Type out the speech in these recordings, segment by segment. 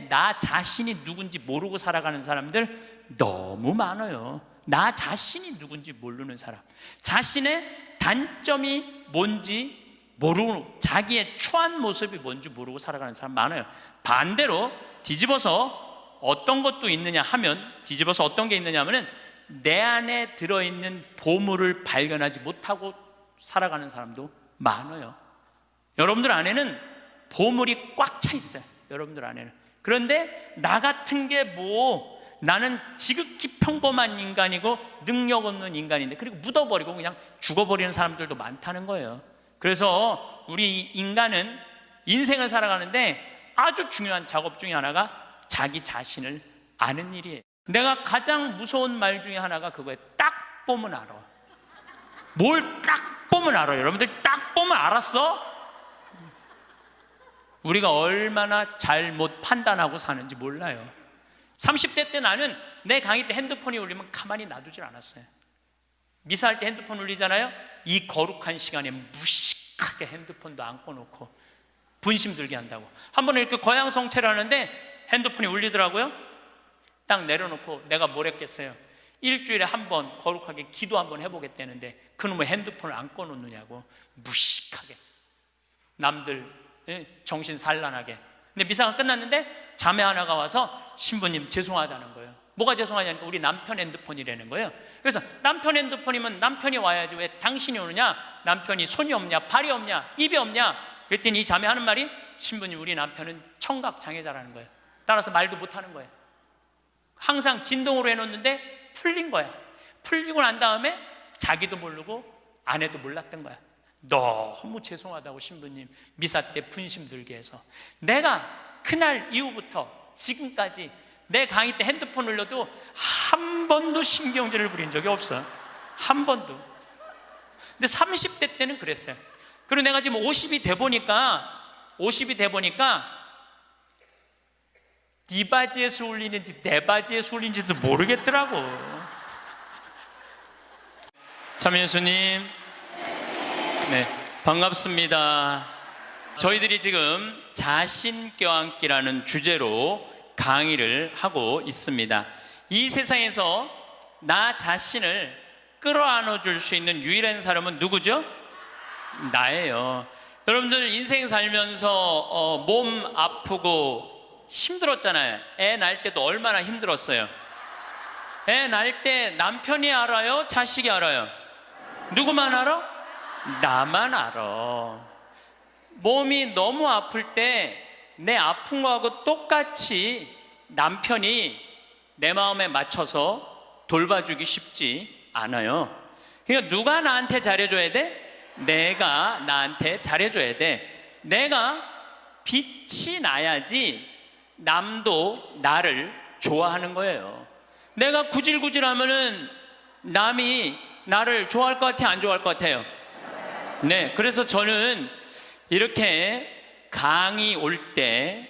나 자신이 누군지 모르고 살아가는 사람들 너무 많아요. 나 자신이 누군지 모르는 사람, 자신의 단점이 뭔지 모르고, 자기의 추한 모습이 뭔지 모르고 살아가는 사람 많아요. 반대로 뒤집어서 어떤 것도 있느냐 하면, 뒤집어서 어떤 게 있느냐 하면은 내 안에 들어있는 보물을 발견하지 못하고 살아가는 사람도 많아요. 여러분들 안에는 보물이 꽉 차 있어요. 여러분들 안에는. 그런데 나 같은 게 뭐, 나는 지극히 평범한 인간이고 능력 없는 인간인데, 그리고 묻어버리고 그냥 죽어버리는 사람들도 많다는 거예요. 그래서 우리 인간은 인생을 살아가는데 아주 중요한 작업 중에 하나가 자기 자신을 아는 일이에요. 내가 가장 무서운 말 중에 하나가 그거예요. 딱 보면 알아. 뭘 딱 보면 알아요. 여러분들 딱 보면 알았어? 우리가 얼마나 잘못 판단하고 사는지 몰라요. 30대 때 나는 내 강의 때 핸드폰이 울리면 가만히 놔두질 않았어요. 미사할 때 핸드폰 울리잖아요. 이 거룩한 시간에 무식하게 핸드폰도 안 꺼놓고 분심 들게 한다고. 한 번은 이렇게 거양성체를 하는데 핸드폰이 울리더라고요. 딱 내려놓고 내가 뭘 했겠어요. 일주일에 한 번 거룩하게 기도 한번 해보겠다는데 그놈의 핸드폰을 안 꺼놓느냐고. 무식하게 남들 정신 산란하게. 근데 미사가 끝났는데 자매 하나가 와서 신부님 죄송하다는 거예요. 뭐가 죄송하냐니까 우리 남편 핸드폰이라는 거예요. 그래서 남편 핸드폰이면 남편이 와야지 왜 당신이 오느냐? 남편이 손이 없냐? 발이 없냐? 입이 없냐? 그랬더니 이 자매 하는 말이, 신부님 우리 남편은 청각장애자라는 거예요. 따라서 말도 못하는 거예요. 항상 진동으로 해놓는데 풀린 거야. 풀리고 난 다음에 자기도 모르고 아내도 몰랐던 거야. 너무 죄송하다고 신부님 미사 때 분심 들게 해서. 내가 그날 이후부터 지금까지 내 강의 때 핸드폰 울려도 한 번도 신경질을 부린 적이 없어요. 한 번도. 근데 30대 때는 그랬어요. 그리고 내가 지금 50이 돼 보니까 네 바지에서 울리는지 내 바지에서 울리는지도 모르겠더라고. 참예수님, 네, 반갑습니다. 저희들이 지금 자신 껴안기라는 주제로 강의를 하고 있습니다. 이 세상에서 나 자신을 끌어안아 줄 수 있는 유일한 사람은 누구죠? 나예요. 여러분들 인생 살면서 몸 아프고 힘들었잖아요. 애 낳을 때도 얼마나 힘들었어요. 애 낳을 때 남편이 알아요? 자식이 알아요? 누구만 알아? 나만 알아. 몸이 너무 아플 때 내 아픈 거하고 똑같이 남편이 내 마음에 맞춰서 돌봐주기 쉽지 않아요. 그러니까 누가 나한테 잘해줘야 돼? 내가 나한테 잘해줘야 돼. 내가 빛이 나야지 남도 나를 좋아하는 거예요. 내가 구질구질하면은 남이 나를 좋아할 것 같아요? 안 좋아할 것 같아요? 네, 그래서 저는 이렇게 강의 올 때,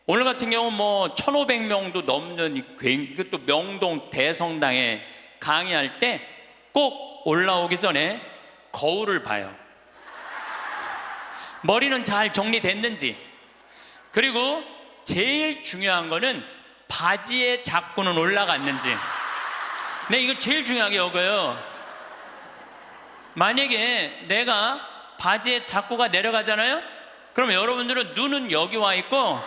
오늘 같은 경우 뭐 1,500명도 넘는 이것도 명동 대성당에 강의할 때 꼭 올라오기 전에 거울을 봐요. 머리는 잘 정리됐는지. 그리고 제일 중요한 거는 바지에 자꾸는 올라갔는지. 네, 이거 제일 중요하게 여겨요. 만약에 내가 바지에 자꾸가 내려가잖아요? 그럼 여러분들은 눈은 여기 와 있고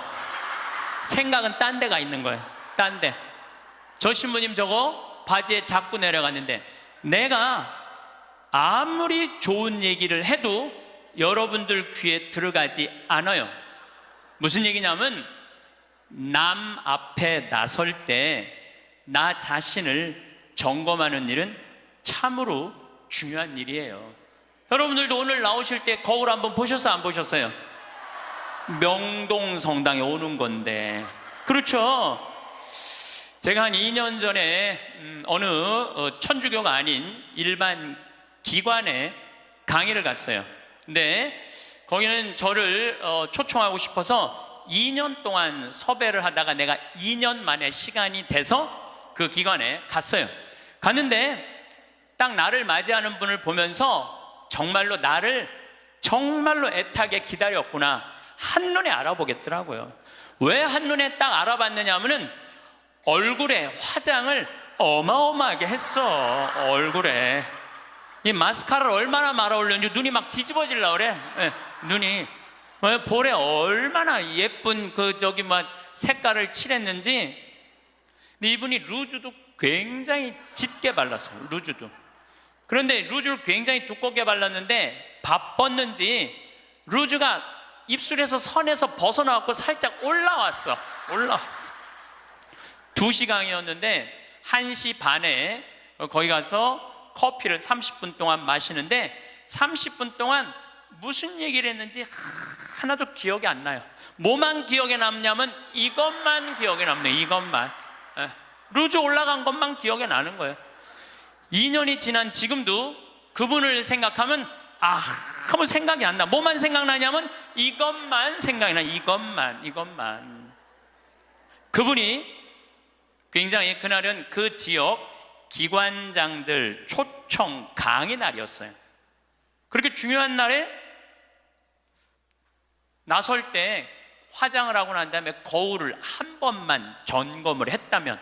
생각은 딴 데가 있는 거예요. 딴 데. 저 신부님 저거 바지에 자꾸 내려갔는데, 내가 아무리 좋은 얘기를 해도 여러분들 귀에 들어가지 않아요. 무슨 얘기냐면, 남 앞에 나설 때 나 자신을 점검하는 일은 참으로 중요한 일이에요. 여러분들도 오늘 나오실 때 거울 한번 보셨어요? 안 보셨어요? 명동 성당에 오는 건데. 그렇죠? 제가 한 2년 전에 어느 천주교가 아닌 일반 기관에 강의를 갔어요. 근데 거기는 저를 초청하고 싶어서 2년 동안 섭외를 하다가 내가 2년 만에 시간이 돼서 그 기관에 갔어요. 갔는데 딱 나를 맞이하는 분을 보면서 정말로 나를 정말로 애타게 기다렸구나. 한눈에 알아보겠더라고요. 왜 한눈에 딱 알아봤느냐 하면은 얼굴에 화장을 어마어마하게 했어. 얼굴에 이 마스카라를 얼마나 말아 올렸는지 눈이 막 뒤집어질라 그래. 눈이 볼에 얼마나 예쁜 막 색깔을 칠했는지. 근데 이분이 루즈도 굉장히 짙게 발랐어요. 루즈도. 그런데 루즈를 굉장히 두껍게 발랐는데 바빴는지 루즈가 입술에서 선에서 벗어나갖고 살짝 올라왔어. 2시간이었는데 1시 반에 거기 가서 커피를 30분 동안 마시는데 30분 동안 무슨 얘기를 했는지 하나도 기억이 안 나요. 뭐만 기억에 남냐면 이것만 기억에 남네요. 이것만. 루즈 올라간 것만 기억에 나는 거예요. 2년이 지난 지금도 그분을 생각하면 아무 생각이 안 나. 뭐만 생각나냐면 이것만 생각이 나. 이것만. 그분이 굉장히 그날은 그 지역 기관장들 초청 강의 날이었어요. 그렇게 중요한 날에 나설 때 화장을 하고 난 다음에 거울을 한 번만 점검을 했다면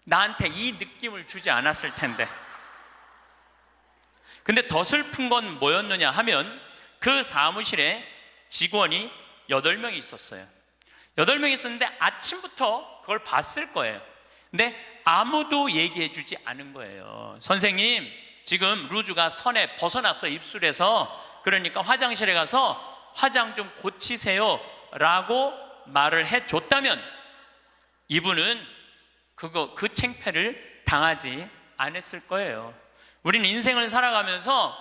나한테 이 느낌을 주지 않았을 텐데. 근데 더 슬픈 건 뭐였느냐 하면 그 사무실에 직원이 8명이 있었어요. 8명이 있었는데 아침부터 그걸 봤을 거예요. 근데 아무도 얘기해 주지 않은 거예요. 선생님, 지금 루즈가 선에 벗어났어요. 입술에서. 그러니까 화장실에 가서 화장 좀 고치세요 라고 말을 해줬다면 이분은 그 창피를 당하지 않았을 거예요. 우리는 인생을 살아가면서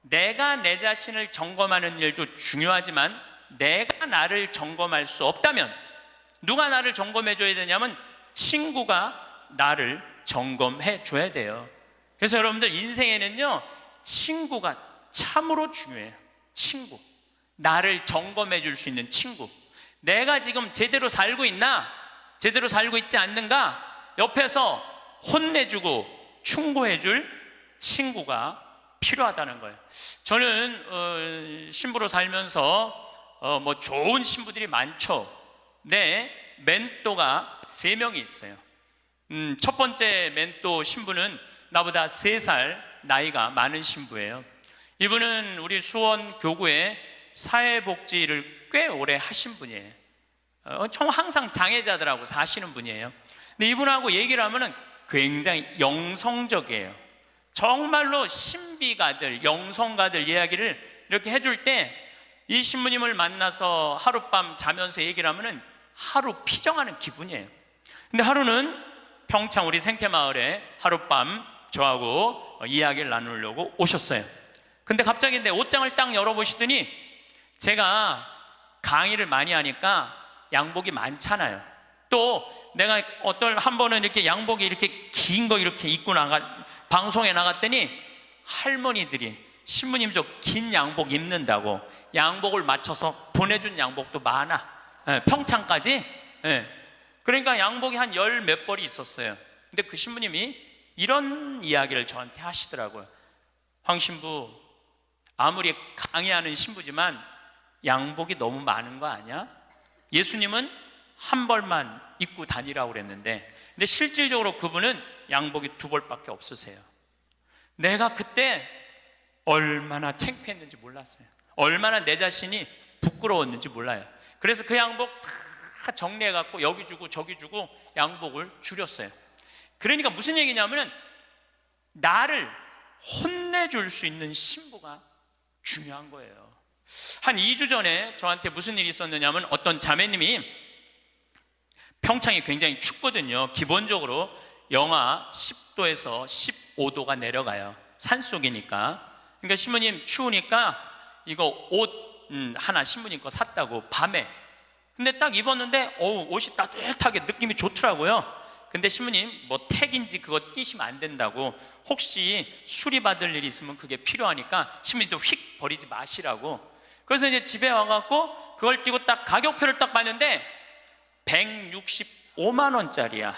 내가 내 자신을 점검하는 일도 중요하지만 내가 나를 점검할 수 없다면 누가 나를 점검해 줘야 되냐면 친구가 나를 점검해 줘야 돼요. 그래서 여러분들 인생에는요 친구가 참으로 중요해요. 친구, 나를 점검해 줄 수 있는 친구. 내가 지금 제대로 살고 있나? 제대로 살고 있지 않는가? 옆에서 혼내주고 충고해 줄 친구가 필요하다는 거예요. 저는 신부로 살면서 뭐 좋은 신부들이 많죠. 내 멘토가 3명이 있어요. 첫 번째 멘토 신부는 나보다 3살 나이가 많은 신부예요. 이분은 우리 수원 교구에 사회복지를 꽤 오래 하신 분이에요. 항상 장애자들하고 사시는 분이에요. 근데 이분하고 얘기를 하면은 굉장히 영성적이에요. 정말로 신비가들, 영성가들 이야기를 이렇게 해줄 때 이 신부님을 만나서 하룻밤 자면서 얘기를 하면은 하루 피정하는 기분이에요. 근데 하루는 평창 우리 생태마을에 하룻밤 저하고 이야기를 나누려고 오셨어요. 근데 갑자기 내 옷장을 딱 열어보시더니 제가 강의를 많이 하니까 양복이 많잖아요. 또 내가 한 번은 이렇게 양복이 이렇게 긴 거 이렇게 입고 방송에 나갔더니 할머니들이 신부님 저 긴 양복 입는다고 양복을 맞춰서 보내준 양복도 많아. 평창까지. 그러니까 양복이 한 10몇 벌이 있었어요. 근데 그 신부님이 이런 이야기를 저한테 하시더라고요. 황 신부, 아무리 강의하는 신부지만 양복이 너무 많은 거 아니야? 예수님은 한 벌만 입고 다니라고 그랬는데 근데 실질적으로 그분은 양복이 2벌밖에 없으세요. 내가 그때 얼마나 창피했는지 몰랐어요. 얼마나 내 자신이 부끄러웠는지 몰라요. 그래서 그 양복 다 정리해갖고 여기 주고 저기 주고 양복을 줄였어요. 그러니까 무슨 얘기냐면은 나를 혼내줄 수 있는 신부가 중요한 거예요. 한 2주 전에 저한테 무슨 일이 있었느냐면 어떤 자매님이 평창이 굉장히 춥거든요. 기본적으로 영하 10도에서 15도가 내려가요. 산속이니까. 그러니까 신부님 추우니까 이거 옷 하나 신부님 거 샀다고 밤에. 근데 딱 입었는데 옷이 따뜻하게 느낌이 좋더라고요. 근데 신부님 뭐 택인지 그거 띄시면 안 된다고 혹시 수리받을 일이 있으면 그게 필요하니까 신부님도 휙 버리지 마시라고. 그래서 이제 집에 와갖고 그걸 띄고 딱 가격표를 딱 봤는데 165만 원짜리야.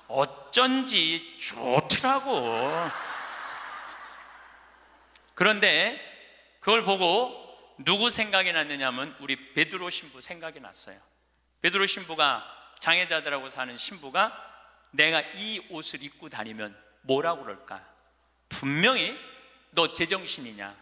어쩐지 좋더라고. 그런데 그걸 보고 누구 생각이 났느냐면 우리 베드로 신부 생각이 났어요. 베드로 신부가, 장애자들하고 사는 신부가 내가 이 옷을 입고 다니면 뭐라고 그럴까? 분명히 너 제정신이냐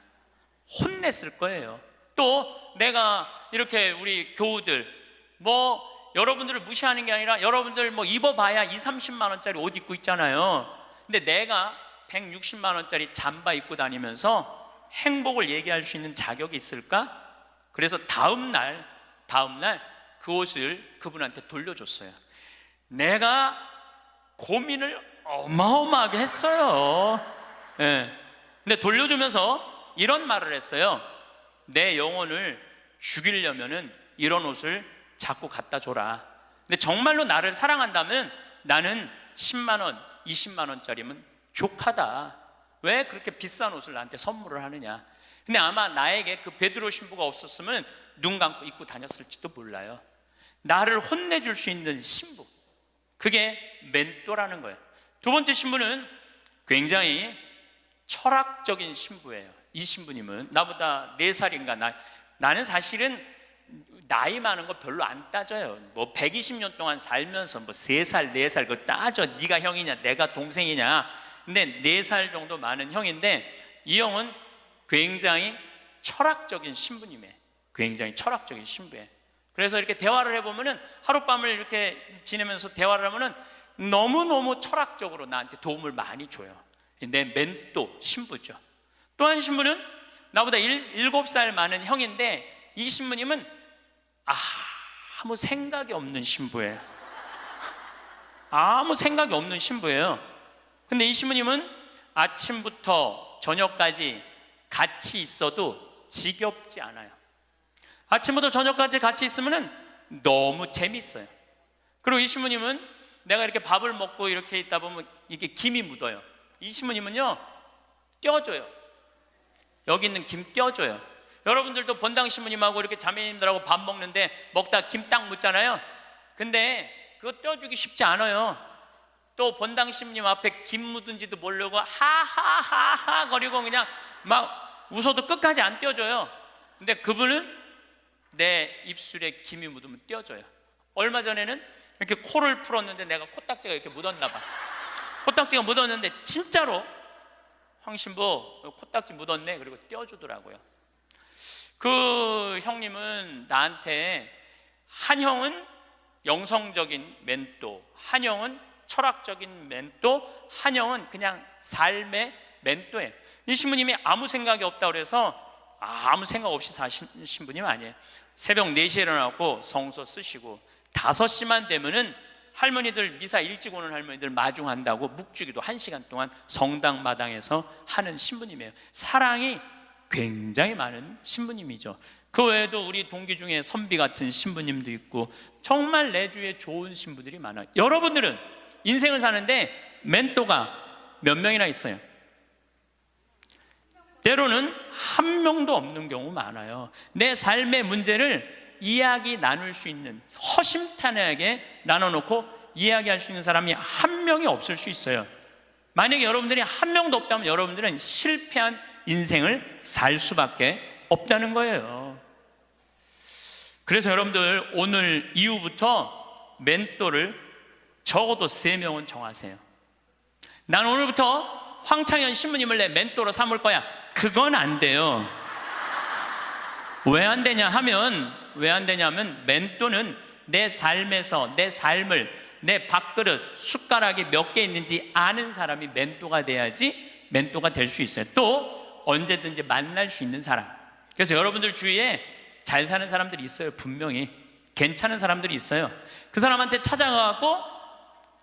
혼냈을 거예요. 또 내가 이렇게 우리 교우들 뭐 여러분들을 무시하는 게 아니라 여러분들 뭐 입어봐야 2, 30만 원짜리 옷 입고 있잖아요. 근데 내가 160만 원짜리 잠바 입고 다니면서 행복을 얘기할 수 있는 자격이 있을까? 그래서 다음날 그 옷을 그분한테 돌려줬어요. 내가 고민을 어마어마하게 했어요. 예. 근데 돌려주면서 이런 말을 했어요. 내 영혼을 죽이려면은 이런 옷을 자꾸 갖다 줘라. 근데 정말로 나를 사랑한다면 나는 10만 원, 20만 원짜리면 족하다. 왜 그렇게 비싼 옷을 나한테 선물을 하느냐. 근데 아마 나에게 그 베드로 신부가 없었으면 눈 감고 입고 다녔을지도 몰라요. 나를 혼내줄 수 있는 신부, 그게 멘토라는 거예요. 두 번째 신부는 굉장히 철학적인 신부예요. 이 신부님은 나보다 4살인가 나는 사실은 나이 많은 거 별로 안 따져요. 뭐 120년 동안 살면서 뭐 3살, 4살 그거 따져. 네가 형이냐 내가 동생이냐. 근데 4살 정도 많은 형인데 이 형은 굉장히 철학적인 신부님이에요. 굉장히 철학적인 신부예요. 그래서 이렇게 대화를 해보면은 하룻밤을 이렇게 지내면서 대화를 하면은 너무너무 철학적으로 나한테 도움을 많이 줘요. 내 멘토 신부죠. 또 한 신부는 나보다 7살 많은 형인데 이 신부님은 아무 생각이 없는 신부예요. 아무 생각이 없는 신부예요. 근데 이 신부님은 아침부터 저녁까지 같이 있어도 지겹지 않아요. 아침부터 저녁까지 같이 있으면 너무 재밌어요. 그리고 이 신부님은 내가 이렇게 밥을 먹고 이렇게 있다 보면 이게 김이 묻어요. 이 신부님은요 떼어줘요. 여기 있는 김 떼어줘요. 여러분들도 본당 신부님하고 이렇게 자매님들하고 밥 먹는데 먹다 김 딱 묻잖아요. 근데 그거 떼어주기 쉽지 않아요. 또 본당 신부님 앞에 김 묻은지도 모르고 하하하하 거리고 그냥 막 웃어도 끝까지 안 떼어줘요. 근데 그분은 내 입술에 김이 묻으면 떼어줘요. 얼마 전에는 이렇게 코를 풀었는데 내가 코딱지가 이렇게 묻었나 봐. 코딱지가 묻었는데 진짜로 황신부 코딱지 묻었네. 그리고 떼어주더라고요. 그 형님은 나한테 한 형은 영성적인 멘토, 한 형은 철학적인 멘토, 한 형은 그냥 삶의 멘토예요. 이 신부님이 아무 생각이 없다고 그래서 아무 생각 없이 사신 신부님 아니에요. 새벽 4시에 일어나고 성서 쓰시고 5시만 되면은 할머니들 미사 일찍 오는 할머니들 마중한다고 묵주기도 1시간 동안 성당 마당에서 하는 신부님이에요. 사랑이 굉장히 많은 신부님이죠. 그 외에도 우리 동기 중에 선비 같은 신부님도 있고 정말 내 주위에 좋은 신부들이 많아요. 여러분들은 인생을 사는데 멘토가 몇 명이나 있어요? 때로는 한 명도 없는 경우 많아요. 내 삶의 문제를 이야기 나눌 수 있는, 허심탄회하게 나눠놓고 이야기할 수 있는 사람이 한 명이 없을 수 있어요. 만약에 여러분들이 한 명도 없다면 여러분들은 실패한 인생을 살 수밖에 없다는 거예요. 그래서 여러분들 오늘 이후부터 멘토를 적어도 3명은 정하세요. 난 오늘부터 황창현 신부님을 내 멘토로 삼을 거야. 그건 안 돼요. 왜 안 되냐면 멘토는 내 삶에서 내 삶을, 내 밥그릇, 숟가락이 몇 개 있는지 아는 사람이 멘토가 돼야지 멘토가 될 수 있어요. 또 언제든지 만날 수 있는 사람. 그래서 여러분들 주위에 잘 사는 사람들이 있어요. 분명히 괜찮은 사람들이 있어요. 그 사람한테 찾아가고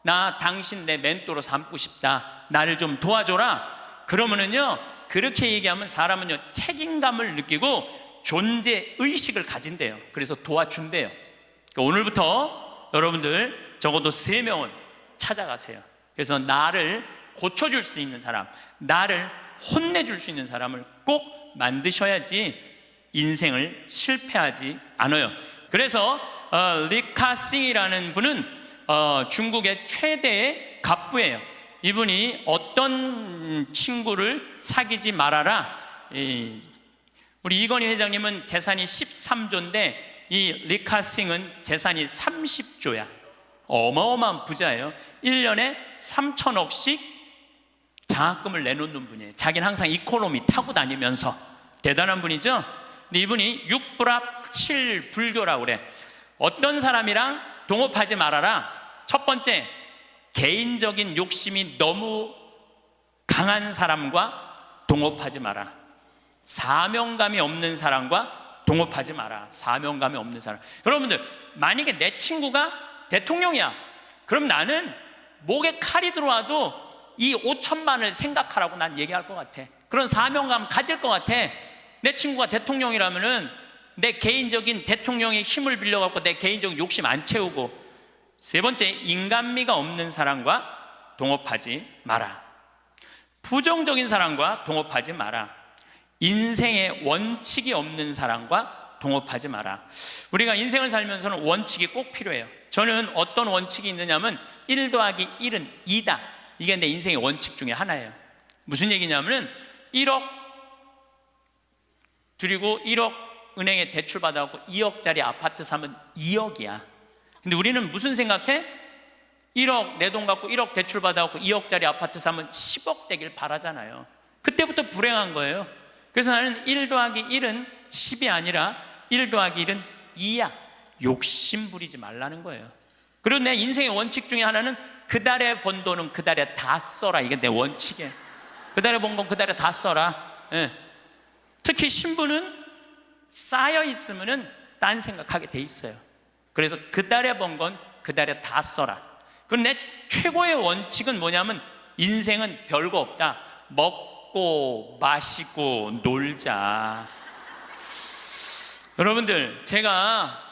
나 당신 내 멘토로 삼고 싶다, 나를 좀 도와줘라. 그러면은요 그렇게 얘기하면 사람은요 책임감을 느끼고 존재의식을 가진대요. 그래서 도와준대요. 그러니까 오늘부터 여러분들 적어도 3명은 찾아가세요. 그래서 나를 고쳐줄 수 있는 사람, 나를 혼내줄 수 있는 사람을 꼭 만드셔야지 인생을 실패하지 않아요. 그래서 리카싱이라는 분은 중국의 최대의 갑부예요. 이분이 어떤 친구를 사귀지 말아라, 우리 이건희 회장님은 재산이 13조인데 이 리카싱은 재산이 30조야. 어마어마한 부자예요. 1년에 3천억씩 장학금을 내놓는 분이에요. 자기는 항상 이코노미 타고 다니면서. 대단한 분이죠. 근데 이분이 6불합 7불교라고 그래. 어떤 사람이랑 동업하지 말아라. 첫 번째, 개인적인 욕심이 너무 강한 사람과 동업하지 마라. 사명감이 없는 사람과 동업하지 마라. 사명감이 없는 사람. 여러분들, 만약에 내 친구가 대통령이야. 그럼 나는 목에 칼이 들어와도 이 5천만을 생각하라고 난 얘기할 것 같아. 그런 사명감 가질 것 같아. 내 친구가 대통령이라면은 내 개인적인 대통령의 힘을 빌려갖고 내 개인적인 욕심 안 채우고. 세 번째, 인간미가 없는 사람과 동업하지 마라. 부정적인 사람과 동업하지 마라. 인생에 원칙이 없는 사람과 동업하지 마라. 우리가 인생을 살면서는 원칙이 꼭 필요해요. 저는 어떤 원칙이 있느냐면 1 더하기 1은 2다. 이게 내 인생의 원칙 중에 하나예요. 무슨 얘기냐면 1억 드리고 1억 은행에 대출 받아갖고 2억짜리 아파트 사면 2억이야. 근데 우리는 무슨 생각해? 1억 내 돈 갖고 1억 대출 받아갖고 2억짜리 아파트 사면 10억 되길 바라잖아요. 그때부터 불행한 거예요. 그래서 나는 1 더하기 1은 10이 아니라 1 더하기 1은 2야. 욕심 부리지 말라는 거예요. 그리고 내 인생의 원칙 중에 하나는 그 달에 번 돈은 그 달에 다 써라. 이게 내 원칙이에요. 그 달에 번 건 그 달에 다 써라. 예. 특히 신부는 쌓여 있으면은 딴 생각하게 돼 있어요. 그래서 그 달에 번 건 그 달에 다 써라. 그럼 내 최고의 원칙은 뭐냐면 인생은 별거 없다. 먹고 마시고 놀자. 여러분들, 제가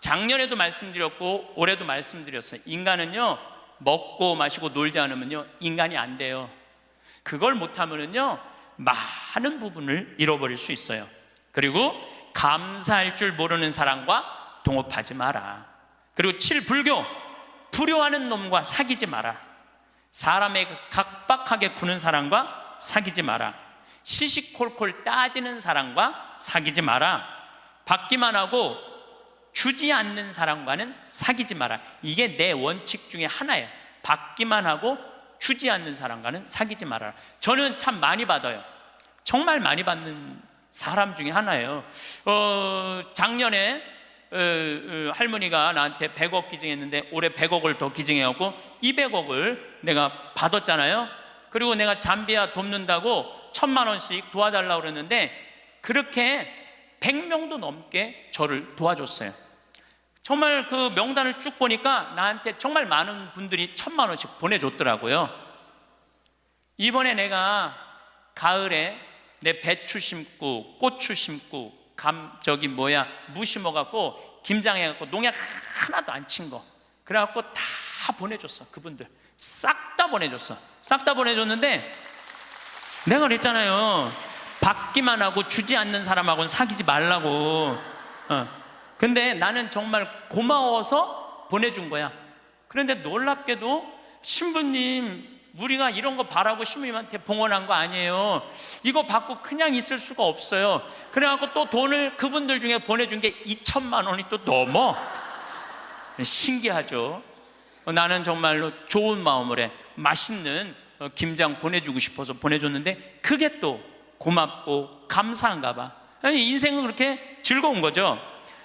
작년에도 말씀드렸고 올해도 말씀드렸어요. 인간은요, 먹고 마시고 놀지 않으면요 인간이 안 돼요. 그걸 못하면은요 많은 부분을 잃어버릴 수 있어요. 그리고 감사할 줄 모르는 사람과 동업하지 마라. 그리고 7, 불교. 불효하는 놈과 사귀지 마라. 사람에게 각박하게 구는 사람과 사귀지 마라. 시시콜콜 따지는 사람과 사귀지 마라. 받기만 하고 주지 않는 사람과는 사귀지 마라. 이게 내 원칙 중에 하나예요. 받기만 하고 주지 않는 사람과는 사귀지 마라. 저는 참 많이 받아요. 정말 많이 받는 사람 중에 하나예요. 작년에 할머니가 나한테 100억 기증했는데 올해 100억을 더 기증해갖고 200억을 내가 받았잖아요. 그리고 내가 잠비아 돕는다고 1,000만 원씩 도와달라고 그랬는데 그렇게 100명도 넘게 저를 도와줬어요. 정말 그 명단을 쭉 보니까 나한테 정말 많은 분들이 1,000만 원씩 보내줬더라고요. 이번에 내가 가을에 내 배추 심고 고추 심고 무 심어갖고 김장해갖고 농약 하나도 안 친 거 그래갖고 다 보내줬어. 그분들 싹 다 보내줬어. 싹 다 보내줬는데 내가 그랬잖아요. 받기만 하고 주지 않는 사람하고는 사귀지 말라고. 근데 나는 정말 고마워서 보내준 거야. 그런데 놀랍게도 신부님, 우리가 이런 거 바라고 신부님한테 봉헌한 거 아니에요. 이거 받고 그냥 있을 수가 없어요. 그래갖고 또 돈을 그분들 중에 보내준 게 2,000만 원이 또 넘어. 신기하죠. 나는 정말로 좋은 마음으로 해. 맛있는 김장 보내주고 싶어서 보내줬는데 그게 또 고맙고 감사한가 봐. 인생은 그렇게 즐거운 거죠.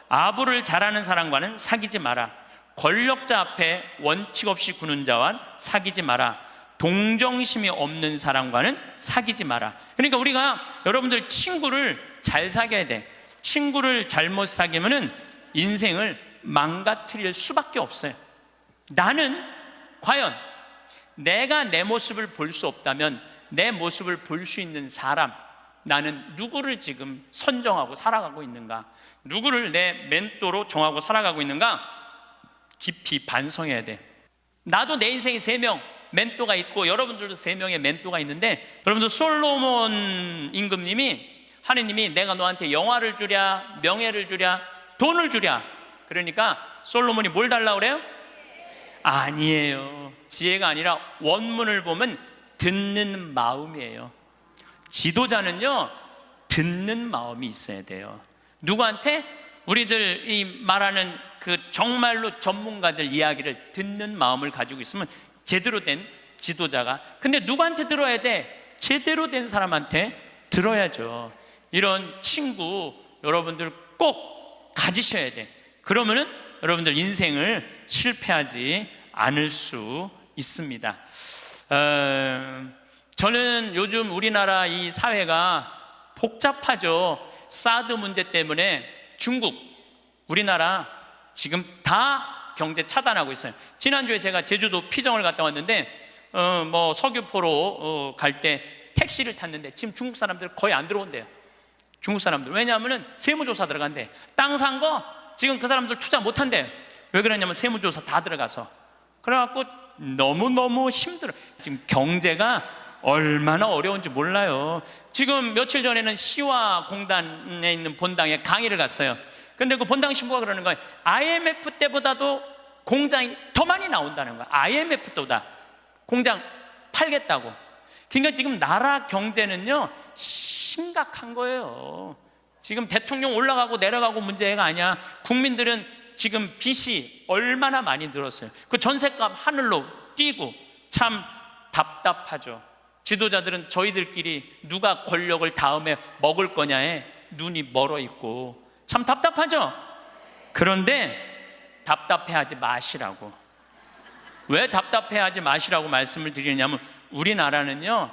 아부를 잘하는 사람과는 사귀지 마라. 권력자 앞에 원칙 없이 구는 자와 사귀지 마라. 동정심이 없는 사람과는 사귀지 마라. 그러니까 우리가 여러분들 친구를 잘 사귀어야 돼. 친구를 잘못 사귀면은 인생을 망가뜨릴 수밖에 없어요. 나는 과연 내가 내 모습을 볼 수 없다면 내 모습을 볼 수 있는 사람, 나는 누구를 지금 선정하고 살아가고 있는가? 누구를 내 멘토로 정하고 살아가고 있는가? 깊이 반성해야 돼. 나도 내 인생에 3명 멘토가 있고 여러분들도 3명의 멘토가 있는데, 여러분들 솔로몬 임금님이, 하느님이 내가 너한테 영화를 주랴, 명예를 주랴, 돈을 주랴. 그러니까 솔로몬이 뭘 달라고 그래요? 아니에요. 지혜가 아니라 원문을 보면 듣는 마음이에요. 지도자는요, 듣는 마음이 있어야 돼요. 누구한테? 우리들 이 말하는 그 정말로 전문가들 이야기를 듣는 마음을 가지고 있으면 제대로 된 지도자가. 근데 누구한테 들어야 돼? 제대로 된 사람한테 들어야죠. 이런 친구 여러분들 꼭 가지셔야 돼. 그러면은 여러분들 인생을 실패하지 않을 수 있습니다. 저는 요즘 우리나라 이 사회가 복잡하죠. 사드 문제 때문에 중국, 우리나라 지금 다 경제 차단하고 있어요. 지난주에 제가 제주도 피정을 갔다 왔는데 뭐 서귀포로 갈 때 택시를 탔는데 지금 중국 사람들 거의 안 들어온대요. 중국 사람들. 왜냐하면 세무조사 들어간대. 땅 산 거 지금 그 사람들 투자 못 한대. 왜 그러냐면 세무조사 다 들어가서. 그래갖고 너무너무 힘들어. 지금 경제가 얼마나 어려운지 몰라요. 지금 며칠 전에는 시화공단에 있는 본당에 강의를 갔어요. 근데 그 본당 신부가 그러는 거예요. IMF 때보다도 공장이 더 많이 나온다는 거야. IMF 때보다 공장 팔겠다고. 그러니까 지금 나라 경제는요 심각한 거예요. 지금 대통령 올라가고 내려가고 문제가 아니야. 국민들은 지금 빚이 얼마나 많이 들었어요. 그 전셋값 하늘로 뛰고 참 답답하죠. 지도자들은 저희들끼리 누가 권력을 다음에 먹을 거냐에 눈이 멀어 있고 참 답답하죠. 그런데 답답해하지 마시라고. 왜 답답해하지 마시라고 말씀을 드리냐면 우리나라는요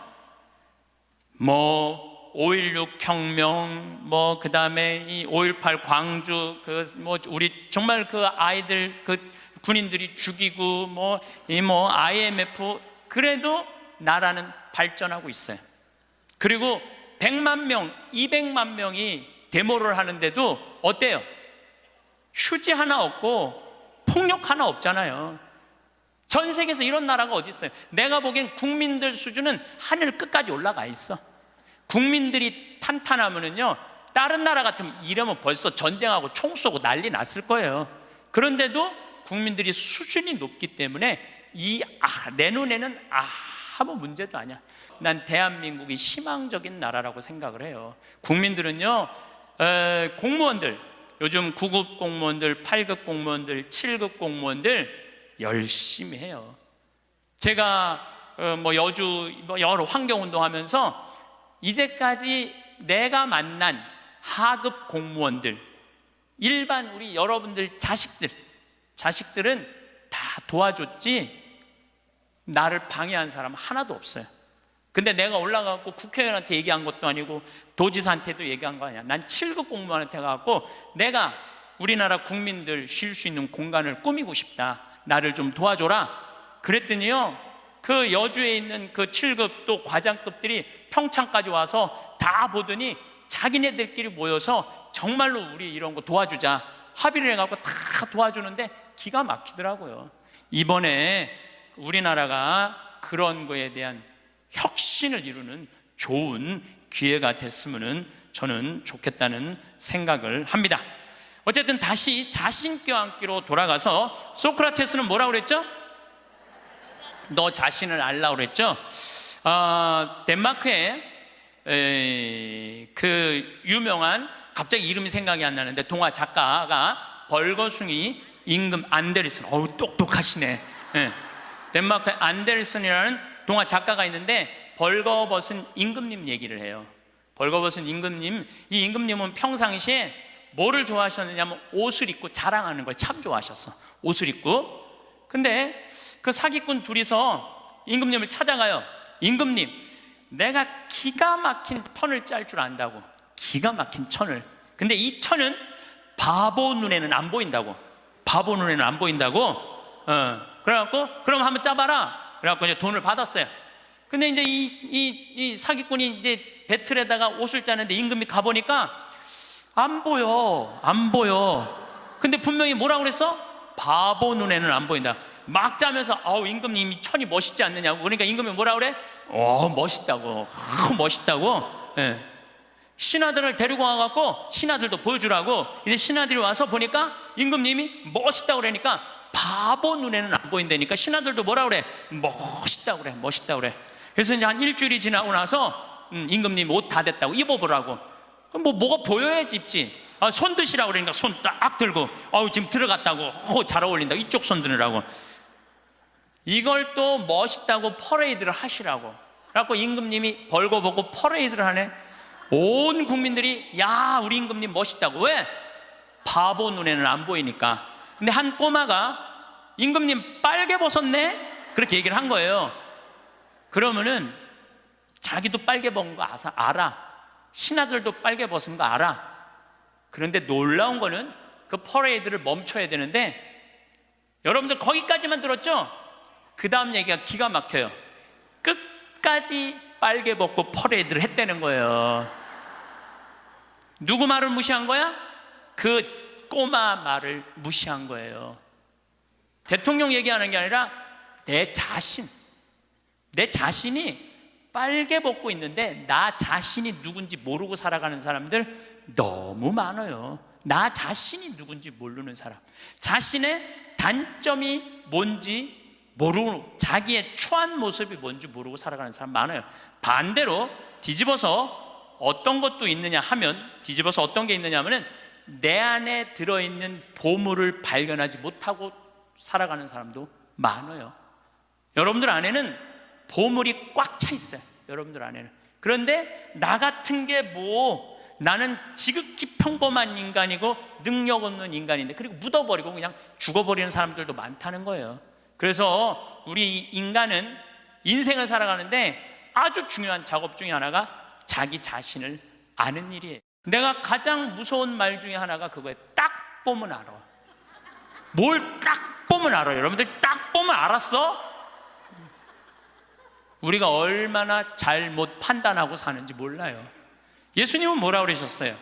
뭐 5.16 혁명, 뭐 그 다음에 이 5.18 광주, 그 뭐 우리 정말 그 아이들 그 군인들이 죽이고 뭐 IMF, 그래도 나라는 발전하고 있어요. 그리고 100만 명, 200만 명이 데모를 하는데도 어때요? 휴지 하나 없고 폭력 하나 없잖아요. 전 세계에서 이런 나라가 어디 있어요? 내가 보기엔 국민들 수준은 하늘 끝까지 올라가 있어. 국민들이 탄탄하면은요 다른 나라 같으면 이러면 벌써 전쟁하고 총 쏘고 난리 났을 거예요. 그런데도 국민들이 수준이 높기 때문에 내 눈에는 아무 문제도 아니야. 난 대한민국이 희망적인 나라라고 생각을 해요. 국민들은요 공무원들, 요즘 9급 공무원들, 8급 공무원들, 7급 공무원들 열심히 해요. 제가 뭐 여주 여러 환경운동 하면서 이제까지 내가 만난 하급 공무원들, 일반 우리 여러분들 자식들은 다 도와줬지 나를 방해한 사람 하나도 없어요. 근데 내가 올라가고 국회의원한테 얘기한 것도 아니고 도지사한테도 얘기한 거 아니야. 난 7급 공무원한테 가고 내가 우리나라 국민들 쉴 수 있는 공간을 꾸미고 싶다. 나를 좀 도와줘라. 그랬더니요 그 여주에 있는 그 7급 또 과장급들이 평창까지 와서 다 보더니 자기네들끼리 모여서 정말로 우리 이런 거 도와주자 합의를 해갖고 다 도와주는데 기가 막히더라고요. 이번에 우리나라가 그런 거에 대한 혁신을 이루는 좋은 기회가 됐으면 저는 좋겠다는 생각을 합니다. 어쨌든 다시 자신 껴안기로 돌아가서 소크라테스는 뭐라고 그랬죠? 너 자신을 알라고 그랬죠? 덴마크에 그 유명한, 갑자기 이름이 생각이 안 나는데 동화 작가가 벌거숭이 임금 안데르슨. 어우 똑똑하시네. 덴마크에 안데르슨이라는 동화 작가가 있는데 벌거벗은 임금님 얘기를 해요. 벌거벗은 임금님. 이 임금님은 평상시에 뭐를 좋아하셨느냐면 옷을 입고 자랑하는 걸 참 좋아하셨어. 옷을 입고. 근데 그 사기꾼 둘이서 임금님을 찾아가요. 임금님, 내가 기가 막힌 턴을 짤 줄 안다고. 기가 막힌 천을. 근데 이 천은 바보 눈에는 안 보인다고. 바보 눈에는 안 보인다고. 그래갖고 그럼 한번 짜봐라. 그래갖고 이제 돈을 받았어요. 근데 이제 이 사기꾼이 이제 배틀에다가 옷을 짜는데 임금이 가보니까 안 보여. 근데 분명히 뭐라고 그랬어? 바보 눈에는 안 보인다. 막 짜면서 임금님 이 천이 멋있지 않느냐고. 그러니까 임금이 뭐라 그래? 멋있다고. 멋있다고. 신하들을 데리고 와갖고 신하들도 보여주라고. 이제 신하들이 와서 보니까 임금님이 멋있다고 그러니까 바보 눈에는 안 보인다니까 신하들도 뭐라 그래? 멋있다고 그래. 그래서 이제 한 일주일이 지나고 나서 임금님 옷 다 됐다고 입어보라고. 그럼 뭐가 보여야지 입지. 손 드시라고 그러니까 손 딱 들고 지금 들어갔다고 잘 어울린다 이쪽 손 드느라고. 이걸 또 멋있다고 퍼레이드를 하시라고 그래갖고 임금님이 벌거벗고 퍼레이드를 하네. 온 국민들이 야 우리 임금님 멋있다고. 왜? 바보 눈에는 안 보이니까. 근데 한 꼬마가 임금님 빨개 벗었네? 그렇게 얘기를 한 거예요. 그러면은 자기도 빨개 벗은 거 알아. 신하들도 빨개 벗은 거 알아. 그런데 놀라운 거는 그 퍼레이드를 멈춰야 되는데, 여러분들 거기까지만 들었죠? 그 다음 얘기가 기가 막혀요. 끝까지 빨개 벗고 퍼레이드를 했다는 거예요. 누구 말을 무시한 거야? 그 꼬마 말을 무시한 거예요. 대통령 얘기하는 게 아니라 내 자신이 빨개 벗고 있는데 나 자신이 누군지 모르고 살아가는 사람들 너무 많아요. 나 자신이 누군지 모르는 사람, 자신의 단점이 뭔지 모르고 자기의 추한 모습이 뭔지 모르고 살아가는 사람 많아요. 반대로 뒤집어서 어떤 것도 있느냐 하면, 뒤집어서 어떤 게 있느냐 하면은 내 안에 들어있는 보물을 발견하지 못하고 살아가는 사람도 많아요. 여러분들 안에는 보물이 꽉 차 있어요. 여러분들 안에는. 그런데 나 같은 게 나는 지극히 평범한 인간이고 능력 없는 인간인데, 그리고 묻어버리고 그냥 죽어버리는 사람들도 많다는 거예요. 그래서 우리 인간은 인생을 살아가는데 아주 중요한 작업 중에 하나가 자기 자신을 아는 일이에요. 내가 가장 무서운 말 중에 하나가 그거예요. 딱 보면 알아. 뭘 딱 보면 알아요. 여러분들 딱 보면 알았어? 우리가 얼마나 잘못 판단하고 사는지 몰라요. 예수님은 뭐라고 그러셨어요?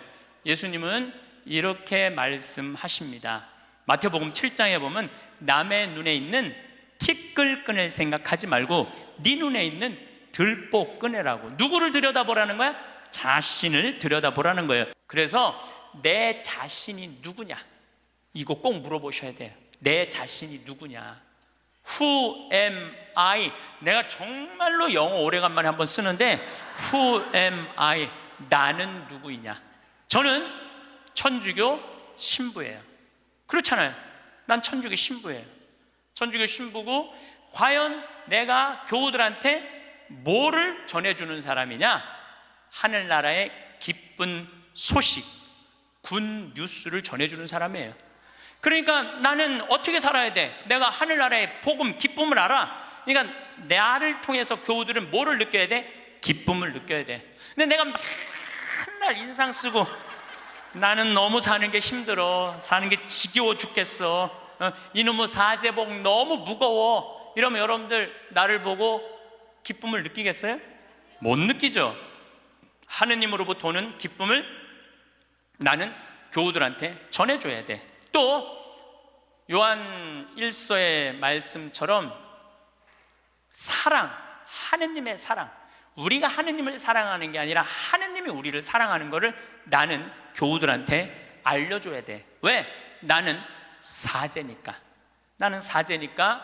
예수님은 이렇게 말씀하십니다. 마태복음 7장에 보면 남의 눈에 있는 티끌 꺼낼 생각하지 말고 네 눈에 있는 들보 꺼내라고. 누구를 들여다보라는 거야? 자신을 들여다보라는 거예요. 그래서 내 자신이 누구냐, 이거 꼭 물어보셔야 돼요. 내 자신이 누구냐. Who am I? 내가 정말로 영어 오래간만에 한번 쓰는데 Who am I? 나는 누구이냐. 저는 천주교 신부예요. 그렇잖아요. 난 천주교 신부예요. 천주교 신부고, 과연 내가 교우들한테 뭐를 전해주는 사람이냐? 하늘나라의 기쁜 소식, 군 뉴스를 전해주는 사람이에요. 그러니까 나는 어떻게 살아야 돼? 내가 하늘나라의 복음, 기쁨을 알아. 그러니까 나를 통해서 교우들은 뭐를 느껴야 돼? 기쁨을 느껴야 돼. 근데 내가 맨날 인상 쓰고 나는 너무 사는 게 힘들어, 사는 게 지겨워 죽겠어, 이놈의 사제복 너무 무거워, 이러면 여러분들 나를 보고 기쁨을 느끼겠어요? 못 느끼죠. 하느님으로부터 오는 기쁨을 나는 교우들한테 전해줘야 돼. 또 요한 1서의 말씀처럼 사랑, 하느님의 사랑, 우리가 하느님을 사랑하는 게 아니라 하느님이 우리를 사랑하는 것을 나는 교우들한테 알려줘야 돼. 왜? 나는 사제니까. 나는 사제니까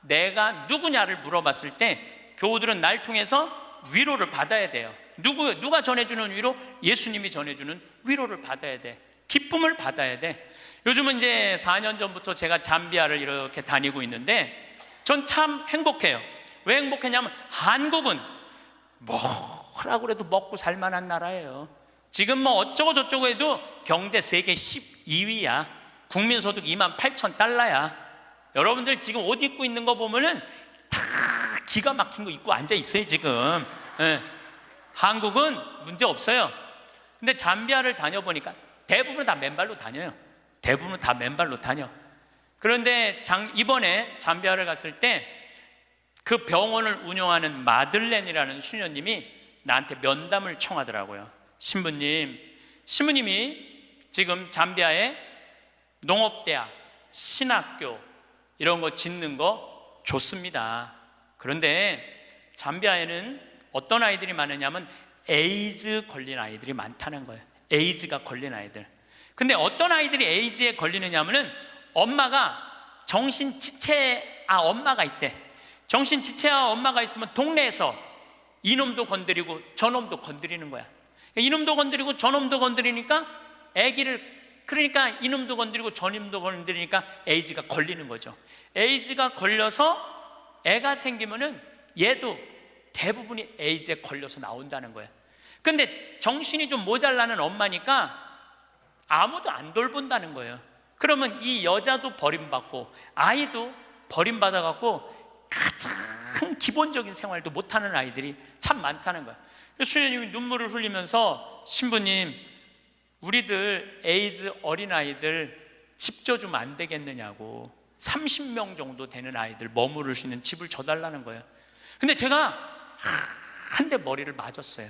내가 누구냐를 물어봤을 때 교우들은 날 통해서 위로를 받아야 돼요. 누가 전해주는 위로? 예수님이 전해주는 위로를 받아야 돼. 기쁨을 받아야 돼. 요즘은 이제 4년 전부터 제가 잠비아를 이렇게 다니고 있는데 전 참 행복해요. 왜 행복했냐면 한국은 뭐라고 해도 먹고 살만한 나라예요. 지금 뭐 어쩌고 저쩌고 해도 경제 세계 12위야. 국민소득 28,000달러야. 여러분들 지금 옷 입고 있는 거 보면은 다 기가 막힌 거 입고 앉아 있어요 지금. 네. 한국은 문제 없어요. 근데 잠비아를 다녀보니까 대부분 다 맨발로 다녀요. 대부분 다 맨발로 다녀. 그런데 이번에 잠비아를 갔을 때 그 병원을 운영하는 마들렌이라는 수녀님이 나한테 면담을 청하더라고요. 신부님이 지금 잠비아에 농업대학, 신학교 이런 거 짓는 거 좋습니다. 그런데 잠비아에는 어떤 아이들이 많으냐면 에이즈 걸린 아이들이 많다는 거예요. 에이즈가 걸린 아이들. 근데 어떤 아이들이 에이즈에 걸리느냐면은 엄마가 정신지체아 엄마가 있대. 정신지체아 엄마가 있으면 동네에서 이놈도 건드리고 저놈도 건드리는 거야. 이놈도 건드리고 저놈도 건드리니까 그러니까 이놈도 건드리고 저놈도 건드리니까 에이즈가 걸리는 거죠. 에이즈가 걸려서 애가 생기면은 얘도 대부분이 에이즈에 걸려서 나온다는 거예요. 근데 정신이 좀 모자라는 엄마니까 아무도 안 돌본다는 거예요. 그러면 이 여자도 버림받고 아이도 버림받아갖고 가장 기본적인 생활도 못하는 아이들이 참 많다는 거예요. 수녀님이 눈물을 흘리면서 신부님, 우리들 에이즈 어린아이들 집 줘주면 안 되겠느냐고, 30명 정도 되는 아이들 머무를 수 있는 집을 줘달라는 거예요. 근데 제가 한 대 머리를 맞았어요.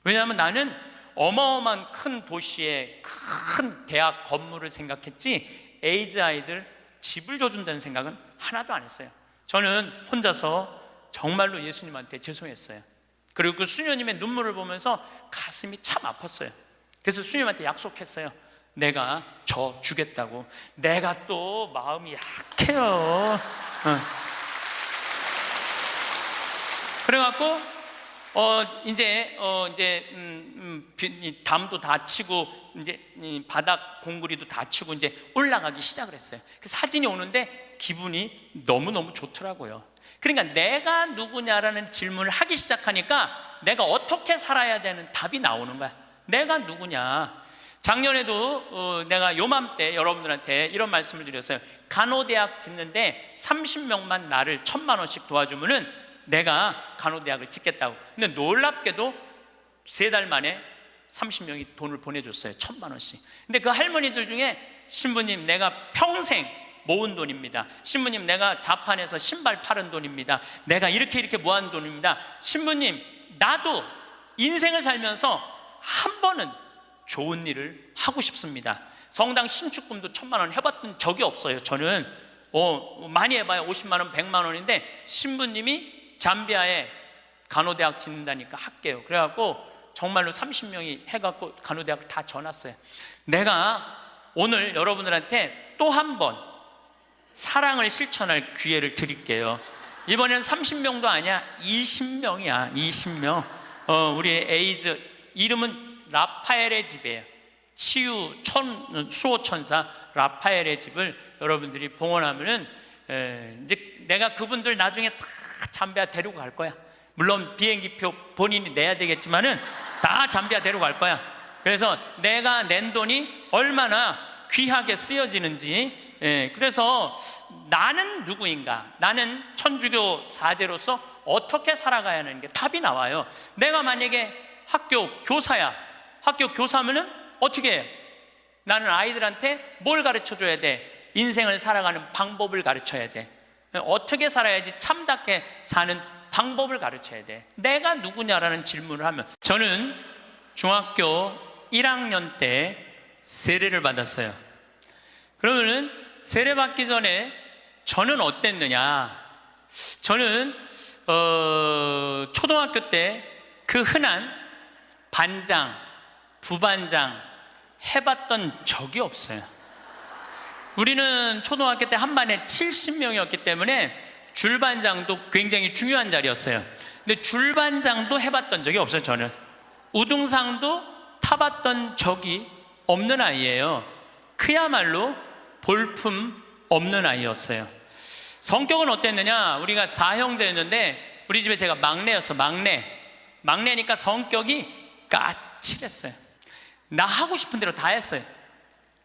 왜냐하면 나는 어마어마한 큰 도시의 큰 대학 건물을 생각했지 에이즈 아이들 집을 줘준다는 생각은 하나도 안 했어요. 저는 혼자서 정말로 예수님한테 죄송했어요. 그리고 그 수녀님의 눈물을 보면서 가슴이 참 아팠어요. 그래서 수녀님한테 약속했어요. 내가 저 주겠다고. 내가 또 마음이 약해요. 그래갖고 이제 담도 다 치고 이제 바닥 공구리도 다 치고 이제 올라가기 시작을 했어요. 그 사진이 오는데 기분이 너무너무 좋더라고요. 그러니까 내가 누구냐라는 질문을 하기 시작하니까 내가 어떻게 살아야 되는 답이 나오는 거야. 내가 누구냐. 작년에도 내가 요맘때 여러분들한테 이런 말씀을 드렸어요. 간호대학 짓는데 30명만 나를 1,000만 원씩 도와주면은 내가 간호대학을 짓겠다고. 근데 놀랍게도 3달 만에 30명이 돈을 보내줬어요. 1,000만 원씩. 근데 그 할머니들 중에 신부님, 내가 평생 모은 돈입니다. 신부님, 내가 자판에서 신발 팔은 돈입니다. 내가 이렇게 모은 돈입니다. 신부님, 나도 인생을 살면서 한 번은 좋은 일을 하고 싶습니다. 성당 신축금도 1,000만 원 해봤던 적이 없어요. 저는 많이 해봐야 50만 원, 100만 원인데 신부님이 잠비아에 간호대학 짓는다니까 할게요. 그래갖고 정말로 30명이 해갖고 간호대학을 다 져놨어요. 내가 오늘 여러분들한테 또 한 번 사랑을 실천할 기회를 드릴게요. 이번에는 30명도 아니야, 20명이야. 20명. 우리 에이즈 이름은 라파엘의 집이에요. 치유 수호천사 라파엘의 집을 여러분들이 봉헌하면은 이제 내가 그분들 나중에 다 잠비아 데리고 갈 거야. 물론 비행기표 본인이 내야 되겠지만은 다 잠비아 데리고 갈 거야. 그래서 내가 낸 돈이 얼마나 귀하게 쓰여지는지. 그래서 나는 누구인가? 나는 천주교 사제로서 어떻게 살아가야 하는 게 답이 나와요. 내가 만약에 학교 교사야. 학교 교사면은 어떻게 해요? 나는 아이들한테 뭘 가르쳐 줘야 돼? 인생을 살아가는 방법을 가르쳐야 돼. 어떻게 살아야지 참답게 사는 방법을 가르쳐야 돼. 내가 누구냐라는 질문을 하면, 저는 중학교 1학년 때 세례를 받았어요. 그러면은 세례 받기 전에 저는 어땠느냐? 저는 초등학교 때 그 흔한 반장, 부반장 해봤던 적이 없어요. 우리는 초등학교 때 한 반에 70명이었기 때문에 줄반장도 굉장히 중요한 자리였어요. 근데 줄반장도 해봤던 적이 없어요. 저는 우등상도 타봤던 적이 없는 아이예요. 그야말로 볼품 없는 아이였어요. 성격은 어땠느냐? 우리가 4형제였는데 우리 집에 제가 막내였어. 막내니까 성격이 까칠했어요. 나 하고 싶은 대로 다 했어요.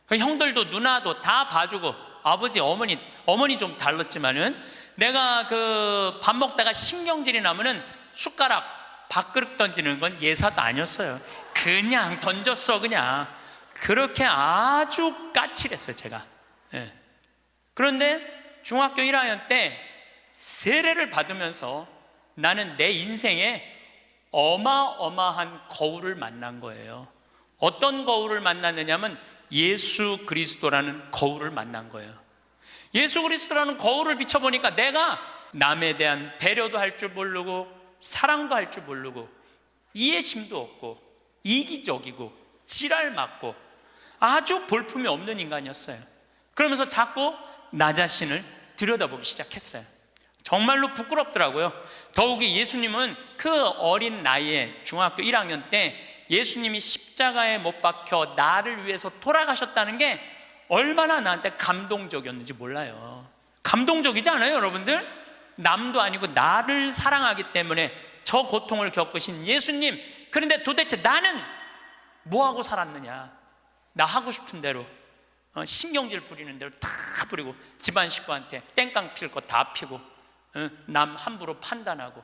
형들도 누나도 다 봐주고, 아버지 어머니 좀 달랐지만은 내가 그 밥 먹다가 신경질이 나면은 숟가락 밥그릇 던지는 건 예사도 아니었어요. 그냥 던졌어. 그냥 그렇게 아주 까칠했어요 제가. 그런데 중학교 1학년 때 세례를 받으면서 나는 내 인생에 어마어마한 거울을 만난 거예요. 어떤 거울을 만났느냐면 예수 그리스도라는 거울을 만난 거예요. 예수 그리스도라는 거울을 비춰보니까 내가 남에 대한 배려도 할 줄 모르고 사랑도 할 줄 모르고 이해심도 없고 이기적이고 지랄 맞고 아주 볼품이 없는 인간이었어요. 그러면서 자꾸 나 자신을 들여다보기 시작했어요. 정말로 부끄럽더라고요. 더욱이 예수님은 그 어린 나이에 중학교 1학년 때 예수님이 십자가에 못 박혀 나를 위해서 돌아가셨다는 게 얼마나 나한테 감동적이었는지 몰라요. 감동적이지 않아요, 여러분들? 남도 아니고 나를 사랑하기 때문에 저 고통을 겪으신 예수님, 그런데 도대체 나는 뭐하고 살았느냐? 나 하고 싶은 대로 신경질 부리는 대로 다 부리고, 집안 식구한테 땡깡 필 거 다 피고, 남 함부로 판단하고,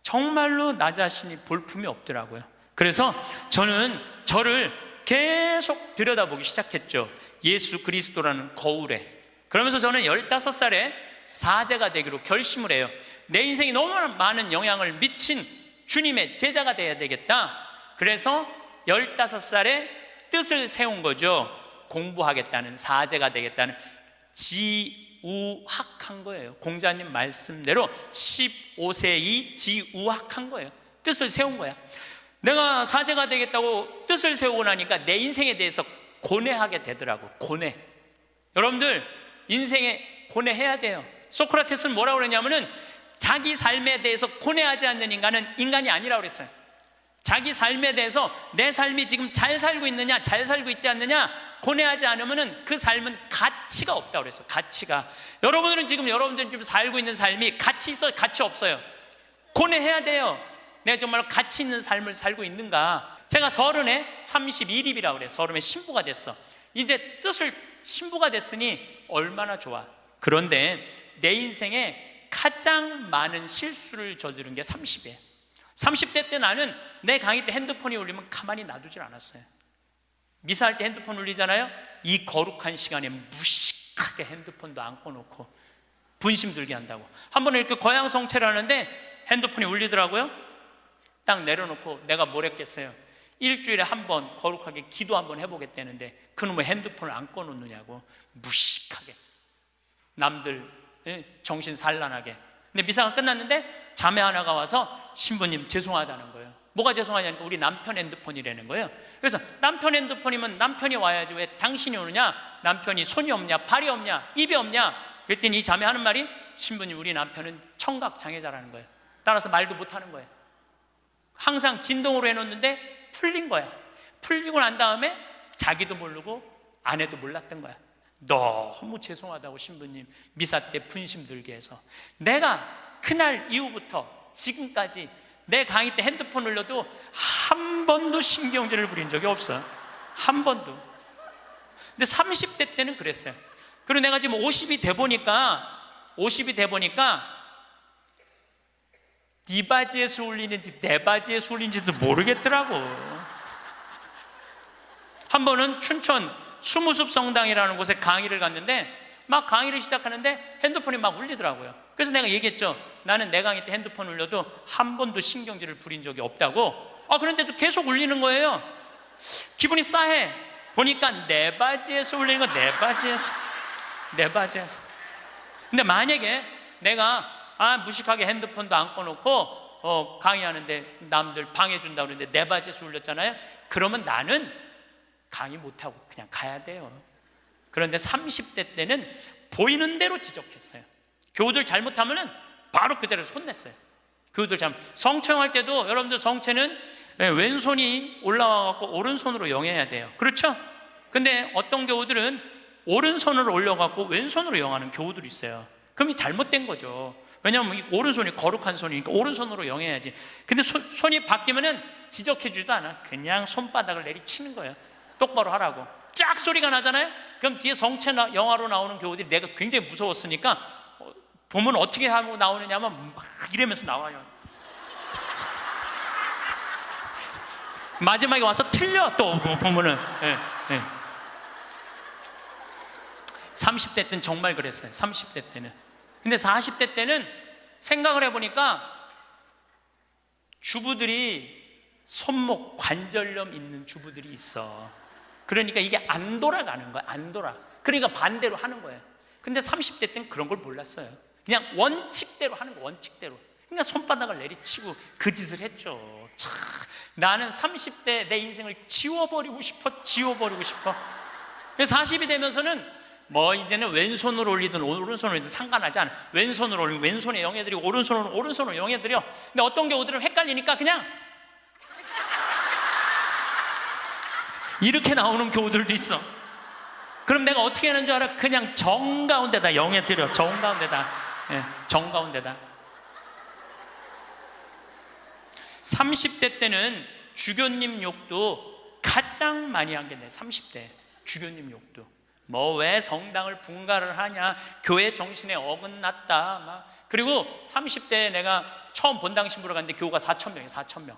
정말로 나 자신이 볼품이 없더라고요. 그래서 저는 저를 계속 들여다보기 시작했죠. 예수 그리스도라는 거울에. 그러면서 저는 15살에 사제가 되기로 결심을 해요. 내 인생이 너무 많은 영향을 미친 주님의 제자가 돼야 되겠다. 그래서 15살에 뜻을 세운 거죠. 공부하겠다는, 사제가 되겠다는, 지우학한 거예요. 공자님 말씀대로 15세이 지우학한 거예요. 뜻을 세운 거야. 내가 사제가 되겠다고 뜻을 세우고 나니까 내 인생에 대해서 고뇌하게 되더라고. 고뇌. 여러분들 인생에 고뇌해야 돼요. 소크라테스는 뭐라고 그러냐면은 자기 삶에 대해서 고뇌하지 않는 인간은 인간이 아니라고 그랬어요. 자기 삶에 대해서 내 삶이 지금 잘 살고 있느냐, 잘 살고 있지 않느냐 고뇌하지 않으면은 그 삶은 가치가 없다고 그랬어요. 가치가. 여러분들은 지금 여러분들이 좀 살고 있는 삶이 가치 있어요, 가치 없어요? 고뇌해야 돼요. 내가 정말로 가치 있는 삶을 살고 있는가? 제가 30에 31입이라고 그래요. 30에 신부가 됐어. 이제 뜻을 신부가 됐으니 얼마나 좋아. 그런데 내 인생에 가장 많은 실수를 저지른 게 30이에요. 30대 때 나는 내 강의 때 핸드폰이 울리면 가만히 놔두질 않았어요. 미사할 때 핸드폰 울리잖아요. 이 거룩한 시간에 무식하게 핸드폰도 안 꺼놓고 분심 들게 한다고. 한 번은 이렇게 거양성체를 하는데 핸드폰이 울리더라고요. 딱 내려놓고 내가 뭘 했겠어요. 일주일에 한 번 거룩하게 기도 한번 해보겠다는데 그놈의 핸드폰을 안 꺼놓느냐고. 무식하게 남들 정신 산란하게. 근데 미사가 끝났는데 자매 하나가 와서 신부님 죄송하다는 거예요. 뭐가 죄송하냐니까 우리 남편 핸드폰이라는 거예요. 그래서 남편 핸드폰이면 남편이 와야지 왜 당신이 오느냐? 남편이 손이 없냐? 발이 없냐? 입이 없냐? 그랬더니 이 자매 하는 말이 신부님 우리 남편은 청각장애자라는 거예요. 따라서 말도 못하는 거예요. 항상 진동으로 해놓는데 풀린 거야. 풀리고 난 다음에 자기도 모르고 아내도 몰랐던 거야. 너무 죄송하다고 신부님 미사 때 분심 들게 해서. 내가 그날 이후부터 지금까지 내 강의 때 핸드폰 울려도 한 번도 신경질을 부린 적이 없어요. 한 번도. 근데 30대 때는 그랬어요. 그리고 내가 지금 50이 돼 보니까 네 바지에서 울리는지 내 바지에서 울리는지도 모르겠더라고. 한 번은 춘천 수무숲 성당이라는 곳에 강의를 갔는데 막 강의를 시작하는데 핸드폰이 막 울리더라고요. 그래서 내가 얘기했죠. 나는 내 강의 때 핸드폰 울려도 한 번도 신경질을 부린 적이 없다고. 그런데도 계속 울리는 거예요. 기분이 싸해. 보니까 내 바지에서 울리는 거. 내 바지에서. 근데 만약에 내가 무식하게 핸드폰도 안 꺼놓고 강의하는데 남들 방해준다고 그러는데 내 바지에서 울렸잖아요. 그러면 나는 강의 못하고 그냥 가야 돼요. 그런데 30대 때는 보이는 대로 지적했어요. 교우들 잘못하면은 바로 그 자리에서 혼냈어요. 교우들 성체할 때도 여러분들 성체는 왼손이 올라와갖고 오른손으로 영해야 돼요. 그렇죠? 근데 어떤 교우들은 오른손으로 올려갖고 왼손으로 영하는 교우들이 있어요. 그럼 이 잘못된 거죠. 왜냐하면 이 오른손이 거룩한 손이니까 오른손으로 영해야지. 근데 손이 바뀌면은 지적해주지도 않아. 그냥 손바닥을 내리치는 거예요. 똑바로 하라고. 짝 소리가 나잖아요. 그럼 뒤에 성체 영화로 나오는 교우들이 내가 굉장히 무서웠으니까 보면 어떻게 하고 나오느냐면 막 이러면서 나와요. 마지막에 와서 틀려 또 보면은. 30대 때는 정말 그랬어요. 30대 때는. 근데 40대 때는 생각을 해보니까 주부들이 손목 관절염 있는 주부들이 있어. 그러니까 이게 안 돌아가는 거야. 안 돌아. 그러니까 반대로 하는 거예요. 근데 30대 때는 그런 걸 몰랐어요. 그냥 원칙대로 하는 거. 원칙대로. 그러니까 손바닥을 내리치고 그 짓을 했죠. 참, 나는 30대 내 인생을 지워버리고 싶어. 그래서 40이 되면서는 이제는 왼손으로 올리든 오른손으로 올리든 상관하지 않아. 왼손으로 올리면 왼손에 영해드리고 오른손으로 영해드려. 근데 어떤 경우들은 헷갈리니까 그냥 이렇게 나오는 교우들도 있어. 그럼 내가 어떻게 하는 줄 알아? 그냥 정가운데다 영에 들여. 정가운데다. 예, 정가운데다. 30대 때는 주교님 욕도 가장 많이 한 게 내 30대 주교님 욕도. 뭐 왜 성당을 분가를 하냐, 교회 정신에 어긋났다 막. 그리고 30대에 내가 처음 본당 신부로 갔는데 교우가 4,000명이에요. 4,000명.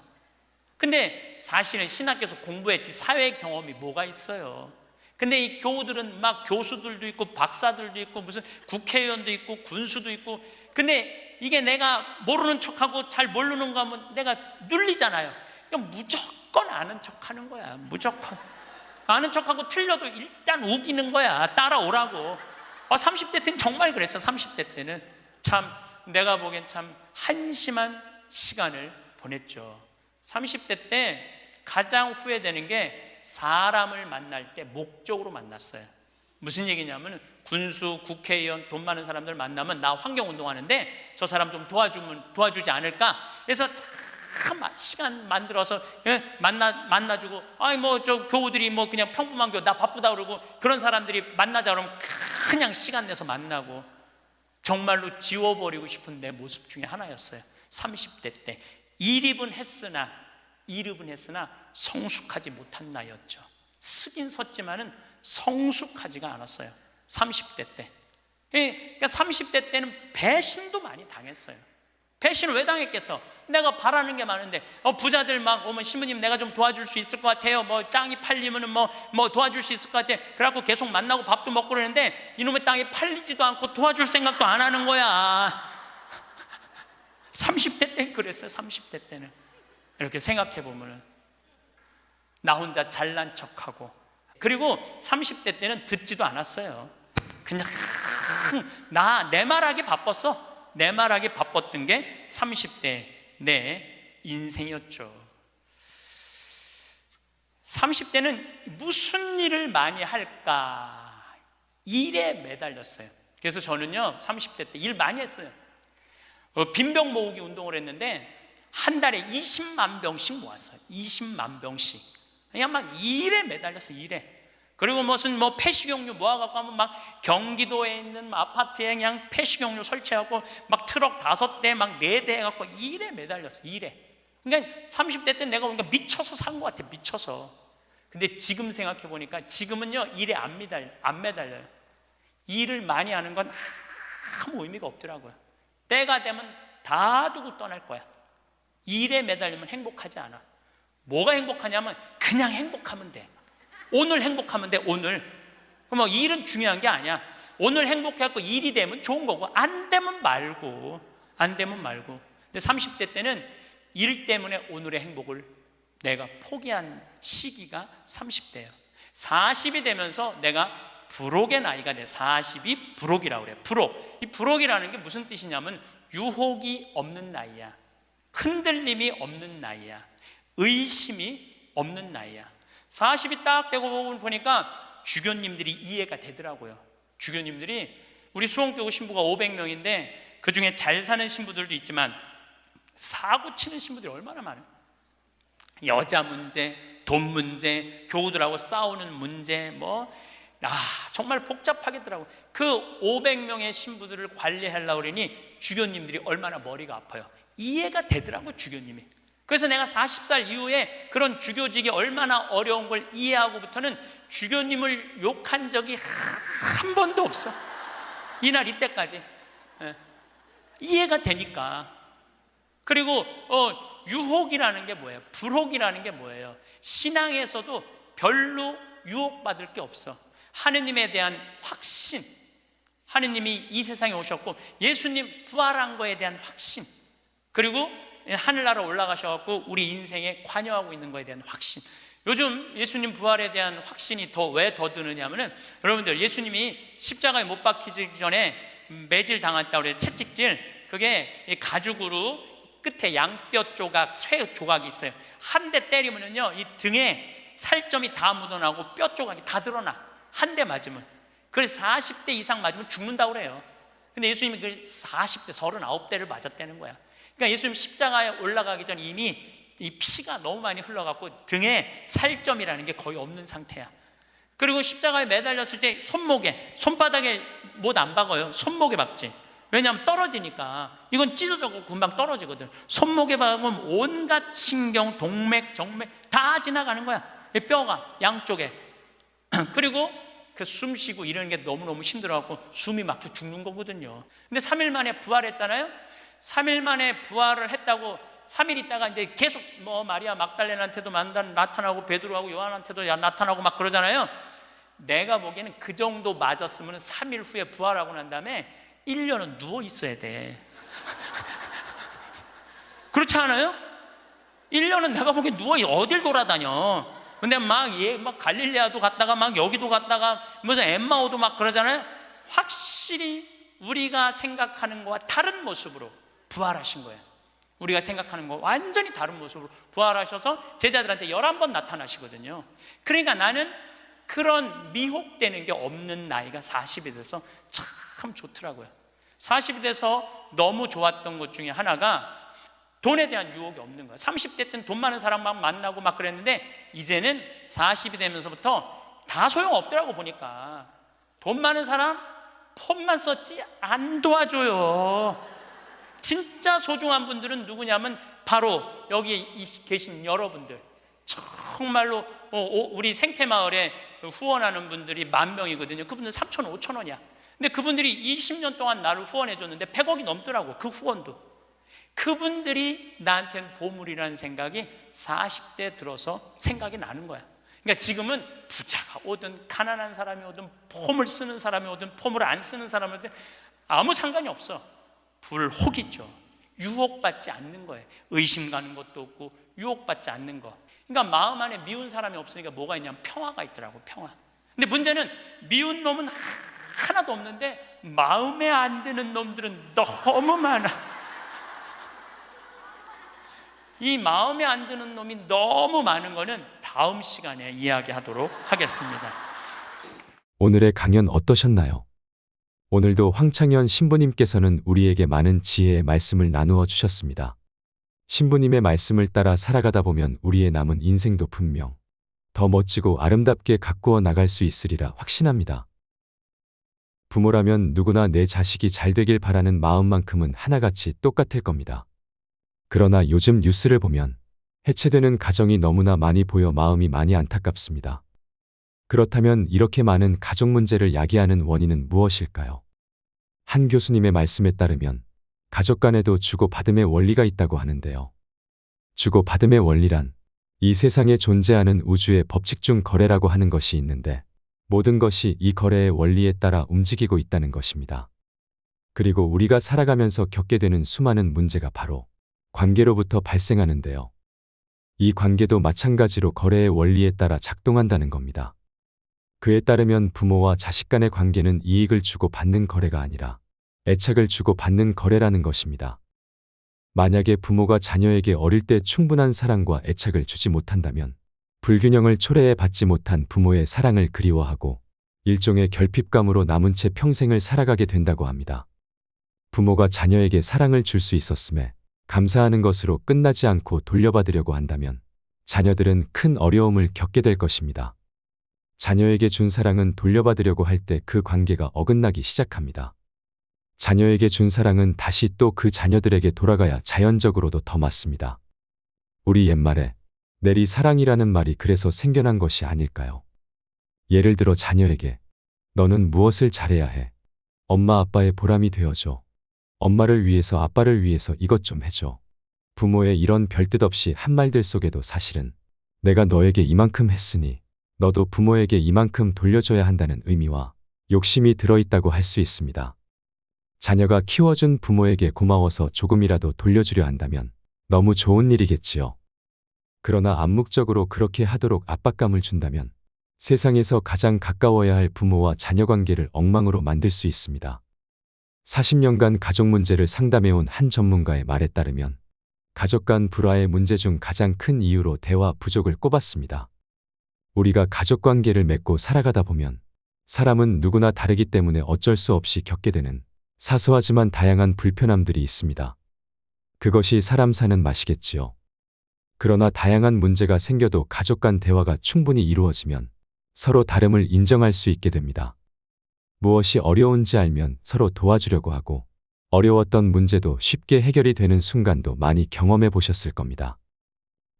근데 사실은 신학교에서 공부했지 사회 경험이 뭐가 있어요. 근데 이 교우들은 막 교수들도 있고 박사들도 있고 무슨 국회의원도 있고 군수도 있고. 근데 이게 내가 모르는 척하고 잘 모르는 거 하면 내가 눌리잖아요. 그러니까 무조건 아는 척하는 거야. 무조건 아는 척하고 틀려도 일단 우기는 거야. 따라오라고. 30대 때는 정말 그랬어. 30대 때는 참 내가 보기엔 참 한심한 시간을 보냈죠. 30대 때 가장 후회되는 게 사람을 만날 때 목적으로 만났어요. 무슨 얘기냐면 군수, 국회의원, 돈 많은 사람들 만나면 나 환경운동하는데 저 사람 좀 도와주지 않을까? 그래서 참 시간 만들어서 만나주고, 아니 뭐 저 교우들이 뭐 그냥 평범한 교우 나 바쁘다 그러고 그런 사람들이 만나자 그러면 그냥 시간 내서 만나고 정말로 지워버리고 싶은 내 모습 중에 하나였어요. 30대 때 이립은 했으나 성숙하지 못한 나이였죠. 쓰긴 섰지만은 성숙하지가 않았어요. 30대 때. 그러니까 30대 때는 배신도 많이 당했어요. 배신을 왜 당했겠어? 내가 바라는 게 많은데 부자들 막 오면 신부님 내가 좀 도와줄 수 있을 것 같아요. 뭐 땅이 팔리면은 뭐 도와줄 수 있을 것 같아. 그래갖고 계속 만나고 밥도 먹고 그러는데 이놈의 땅이 팔리지도 않고 도와줄 생각도 안 하는 거야. 30대 때는 그랬어요. 30대 때는 이렇게 생각해 보면은 나 혼자 잘난 척하고. 그리고 30대 때는 듣지도 않았어요. 그냥 내 말하기 바빴어. 내 말하기 바빴던 게 30대 내 인생이었죠. 30대는 무슨 일을 많이 할까? 일에 매달렸어요. 그래서 저는요 30대 때 일 많이 했어요. 빈병 모으기 운동을 했는데 한 달에 20만 병씩 모았어요. 20만 병씩. 그냥 막 일에 매달렸어요. 일에. 그리고 무슨 뭐 폐식용유 모아갖고 하면 막 경기도에 있는 아파트에 그냥 폐식용유 설치하고 막 트럭 5대 막 4대 해갖고 일에 매달렸어. 일에. 그러니까 30대 때 내가 보니까 미쳐서 산 것 같아. 미쳐서. 근데 지금 생각해 보니까 지금은요 일에 안 매달려요. 일을 많이 하는 건 아무 의미가 없더라고요. 때가 되면 다 두고 떠날 거야. 일에 매달리면 행복하지 않아. 뭐가 행복하냐면 그냥 행복하면 돼. 오늘 행복하면 돼. 오늘. 그럼 일은 중요한 게 아니야. 오늘 행복해갖고 일이 되면 좋은 거고 안 되면 말고. 근데 30대 때는 일 때문에 오늘의 행복을 내가 포기한 시기가 30대예요 40이 되면서 내가 불혹의 나이가 돼. 40이 불혹이라고 그래요. 불혹. 이 불혹이라는 게 무슨 뜻이냐면 유혹이 없는 나이야. 흔들림이 없는 나이야. 의심이 없는 나이야. 40이 딱 되고 보니까 주교님들이 이해가 되더라고요. 주교님들이 우리 수원교구 신부가 500명인데 그 중에 잘 사는 신부들도 있지만 사고 치는 신부들이 얼마나 많아요. 여자 문제, 돈 문제, 교우들하고 싸우는 문제 정말 복잡하겠더라고요. 그 500명의 신부들을 관리하려고 그러니 주교님들이 얼마나 머리가 아파요. 이해가 되더라고요. 주교님이. 그래서 내가 40살 이후에 그런 주교직이 얼마나 어려운 걸 이해하고부터는 주교님을 욕한 적이 한 번도 없어. 이날 이때까지. 이해가 되니까. 그리고 유혹이라는 게 뭐예요? 불혹이라는 게 뭐예요? 신앙에서도 별로 유혹받을 게 없어. 하느님에 대한 확신, 하느님이 이 세상에 오셨고 예수님 부활한 거에 대한 확신, 그리고 하늘나라 올라가셔서 우리 인생에 관여하고 있는 거에 대한 확신. 요즘 예수님 부활에 대한 확신이 왜 더 드느냐면은 여러분들 예수님이 십자가에 못 박히기 전에 매질 당했다고 그래요. 채찍질. 그게 가죽으로 끝에 양뼈 조각, 쇠 조각이 있어요. 한 대 때리면은요 이 등에 살점이 다 묻어나고 뼈 조각이 다 드러나. 한 대 맞으면. 그래서 40대 이상 맞으면 죽는다고 그래요. 근데 예수님이 그 40대 39대를 맞았다는 거야. 그러니까 예수님 십자가에 올라가기 전 이미 이 피가 너무 많이 흘러갖고 등에 살점이라는 게 거의 없는 상태야. 그리고 십자가에 매달렸을 때 손바닥에 못 안 박아요. 손목에 박지. 왜냐하면 떨어지니까. 이건 찢어져서 금방 떨어지거든. 손목에 박으면 온갖 신경, 동맥, 정맥 다 지나가는 거야. 이 뼈가 양쪽에. 그리고 그 숨 쉬고 이러는 게 너무너무 힘들어갖고 숨이 막혀 죽는 거거든요. 근데 3일 만에 부활했잖아요. 3일 만에 부활을 했다고 3일 있다가 이제 계속 마리아 막달레나한테도 나타나고 베드로하고 요한한테도 나타나고 막 그러잖아요. 내가 보기에는 그 정도 맞았으면 3일 후에 부활하고 난 다음에 1년은 누워 있어야 돼. 그렇지 않아요? 1년은 내가 보기엔 누워 어딜 돌아다녀. 근데 막 갈릴레아도 갔다가 막 여기도 갔다가 무슨 엠마오도 막 그러잖아요. 확실히 우리가 생각하는 거와 다른 모습으로 부활하신 거예요. 우리가 생각하는 거 완전히 다른 모습으로 부활하셔서 제자들한테 11번 나타나시거든요. 그러니까 나는 그런 미혹되는 게 없는 나이가 40이 돼서 참 좋더라고요. 40이 돼서 너무 좋았던 것 중에 하나가 돈에 대한 유혹이 없는 거야. 30대 때는 돈 많은 사람 막 만나고 막 그랬는데 이제는 40이 되면서부터 다 소용없더라고. 보니까 돈 많은 사람 폰만 썼지 안 도와줘요. 진짜 소중한 분들은 누구냐면 바로 여기 계신 여러분들. 정말로 우리 생태마을에 후원하는 분들이 10,000명이거든요. 그분들 3,000원, 5,000원이야. 근데 그분들이 20년 동안 나를 후원해 줬는데 100억이 넘더라고. 그 후원도. 그분들이 나한테는 보물이라는 생각이 40대 들어서 생각이 나는 거야. 그러니까 지금은 부자가 오든 가난한 사람이 오든 폼을 쓰는 사람이 오든 폼을 안 쓰는 사람이 오든 아무 상관이 없어. 불혹이죠. 유혹받지 않는 거예요. 의심 가는 것도 없고 유혹받지 않는 거. 그러니까 마음 안에 미운 사람이 없으니까 뭐가 있냐면 평화가 있더라고. 평화. 근데 문제는 미운 놈은 하나도 없는데 마음에 안 드는 놈들은 너무 많아. 이 마음에 안 드는 놈이 너무 많은 거는 다음 시간에 이야기하도록 하겠습니다. 오늘의 강연 어떠셨나요? 오늘도 황창현 신부님께서는 우리에게 많은 지혜의 말씀을 나누어 주셨습니다. 신부님의 말씀을 따라 살아가다 보면 우리의 남은 인생도 분명 더 멋지고 아름답게 가꾸어 나갈 수 있으리라 확신합니다. 부모라면 누구나 내 자식이 잘 되길 바라는 마음만큼은 하나같이 똑같을 겁니다. 그러나 요즘 뉴스를 보면 해체되는 가정이 너무나 많이 보여 마음이 많이 안타깝습니다. 그렇다면 이렇게 많은 가족 문제를 야기하는 원인은 무엇일까요? 한 교수님의 말씀에 따르면 가족 간에도 주고받음의 원리가 있다고 하는데요. 주고받음의 원리란 이 세상에 존재하는 우주의 법칙 중 거래라고 하는 것이 있는데 모든 것이 이 거래의 원리에 따라 움직이고 있다는 것입니다. 그리고 우리가 살아가면서 겪게 되는 수많은 문제가 바로 관계로부터 발생하는데요. 이 관계도 마찬가지로 거래의 원리에 따라 작동한다는 겁니다. 그에 따르면 부모와 자식 간의 관계는 이익을 주고 받는 거래가 아니라 애착을 주고 받는 거래라는 것입니다. 만약에 부모가 자녀에게 어릴 때 충분한 사랑과 애착을 주지 못한다면 불균형을 초래해 받지 못한 부모의 사랑을 그리워하고 일종의 결핍감으로 남은 채 평생을 살아가게 된다고 합니다. 부모가 자녀에게 사랑을 줄 수 있었음에 감사하는 것으로 끝나지 않고 돌려받으려고 한다면 자녀들은 큰 어려움을 겪게 될 것입니다. 자녀에게 준 사랑은 돌려받으려고 할 때 그 관계가 어긋나기 시작합니다. 자녀에게 준 사랑은 다시 또 그 자녀들에게 돌아가야 자연적으로도 더 맞습니다. 우리 옛말에 내리 사랑이라는 말이 그래서 생겨난 것이 아닐까요? 예를 들어 자녀에게 너는 무엇을 잘해야 해? 엄마 아빠의 보람이 되어줘. 엄마를 위해서 아빠를 위해서 이것 좀 해줘. 부모의 이런 별뜻 없이 한 말들 속에도 사실은 내가 너에게 이만큼 했으니 너도 부모에게 이만큼 돌려줘야 한다는 의미와 욕심이 들어있다고 할 수 있습니다. 자녀가 키워준 부모에게 고마워서 조금이라도 돌려주려 한다면 너무 좋은 일이겠지요. 그러나 암묵적으로 그렇게 하도록 압박감을 준다면 세상에서 가장 가까워야 할 부모와 자녀 관계를 엉망으로 만들 수 있습니다. 40년간 가족 문제를 상담해온 한 전문가의 말에 따르면 가족 간 불화의 문제 중 가장 큰 이유로 대화 부족을 꼽았습니다. 우리가 가족 관계를 맺고 살아가다 보면 사람은 누구나 다르기 때문에 어쩔 수 없이 겪게 되는 사소하지만 다양한 불편함들이 있습니다. 그것이 사람 사는 맛이겠지요. 그러나 다양한 문제가 생겨도 가족 간 대화가 충분히 이루어지면 서로 다름을 인정할 수 있게 됩니다. 무엇이 어려운지 알면 서로 도와주려고 하고 어려웠던 문제도 쉽게 해결이 되는 순간도 많이 경험해 보셨을 겁니다.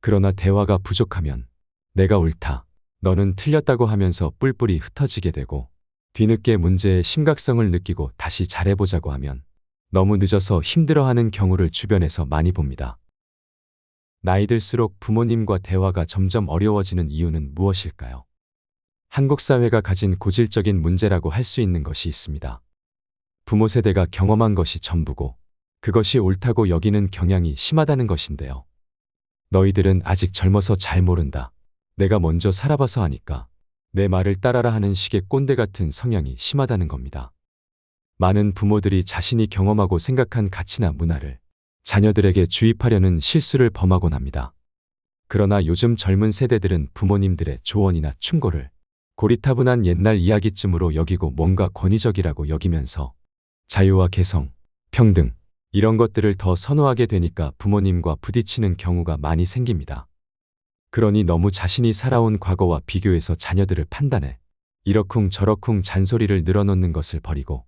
그러나 대화가 부족하면 내가 옳다, 너는 틀렸다고 하면서 뿔뿔이 흩어지게 되고 뒤늦게 문제의 심각성을 느끼고 다시 잘해보자고 하면 너무 늦어서 힘들어하는 경우를 주변에서 많이 봅니다. 나이 들수록 부모님과 대화가 점점 어려워지는 이유는 무엇일까요? 한국 사회가 가진 고질적인 문제라고 할 수 있는 것이 있습니다. 부모 세대가 경험한 것이 전부고 그것이 옳다고 여기는 경향이 심하다는 것인데요. 너희들은 아직 젊어서 잘 모른다. 내가 먼저 살아봐서 하니까 내 말을 따라라 하는 식의 꼰대 같은 성향이 심하다는 겁니다. 많은 부모들이 자신이 경험하고 생각한 가치나 문화를 자녀들에게 주입하려는 실수를 범하곤 합니다. 그러나 요즘 젊은 세대들은 부모님들의 조언이나 충고를 고리타분한 옛날 이야기쯤으로 여기고 뭔가 권위적이라고 여기면서 자유와 개성, 평등 이런 것들을 더 선호하게 되니까 부모님과 부딪히는 경우가 많이 생깁니다. 그러니 너무 자신이 살아온 과거와 비교해서 자녀들을 판단해 이러쿵 저러쿵 잔소리를 늘어놓는 것을 버리고